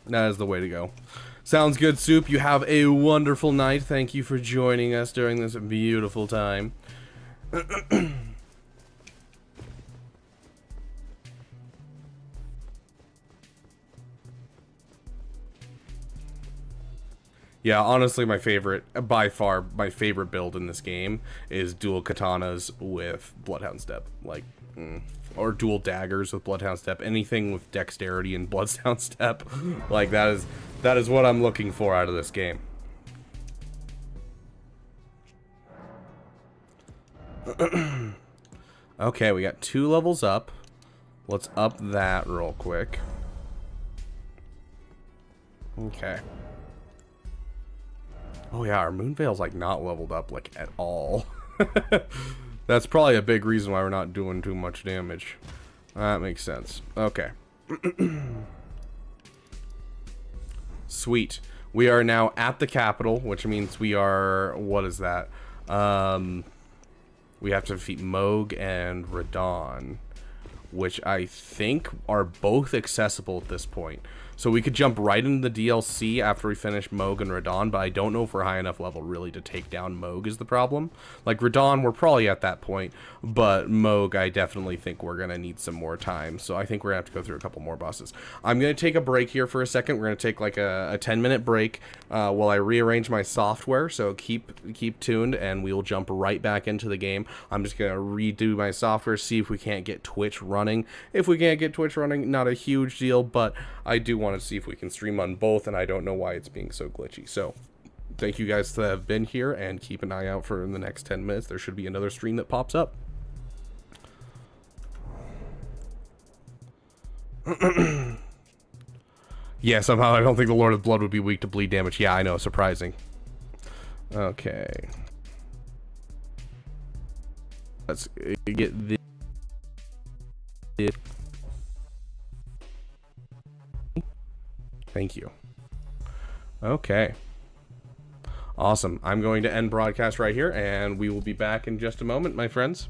That is the way to go. Sounds good, Soup. You have a wonderful night. Thank you for joining us during this beautiful time. Yeah, honestly, by far, my favorite build in this game is dual katanas with Bloodhound Step. Like, or dual daggers with Bloodhound Step. Anything with dexterity and Bloodhound Step. Like, that is what I'm looking for out of this game. Okay, we got 2 levels up. Let's up that real quick. Okay. Oh yeah, our Moonveil's like not leveled up like at all. That's probably a big reason why we're not doing too much damage. That makes sense. Okay. Sweet. We are now at the capital, which means we are, what is that? We have to defeat Moog and Radon, which I think are both accessible at this point. So we could jump right into the DLC after we finish Moog and Radon, but I don't know if we're high enough level really to take down Moog is the problem. Like Radon, we're probably at that point, but Moog, I definitely think we're going to need some more time. So I think we're going to have to go through a couple more bosses. I'm going to take a break here for a second. We're going to take like a 10-minute break while I rearrange my software. So keep tuned and we'll jump right back into the game. I'm just going to redo my software, see if we can't get Twitch running. If we can't get Twitch running, not a huge deal, but I do want to see if we can stream on both, and I don't know why it's being so glitchy. So thank you guys that have been here, and keep an eye out for in the next 10 minutes. There should be another stream that pops up. Yeah, somehow I don't think the Lord of Blood would be weak to bleed damage. Yeah, I know, surprising. Okay. Let's get this. Thank you. Okay. Awesome. I'm going to end broadcast right here, and we will be back in just a moment, my friends.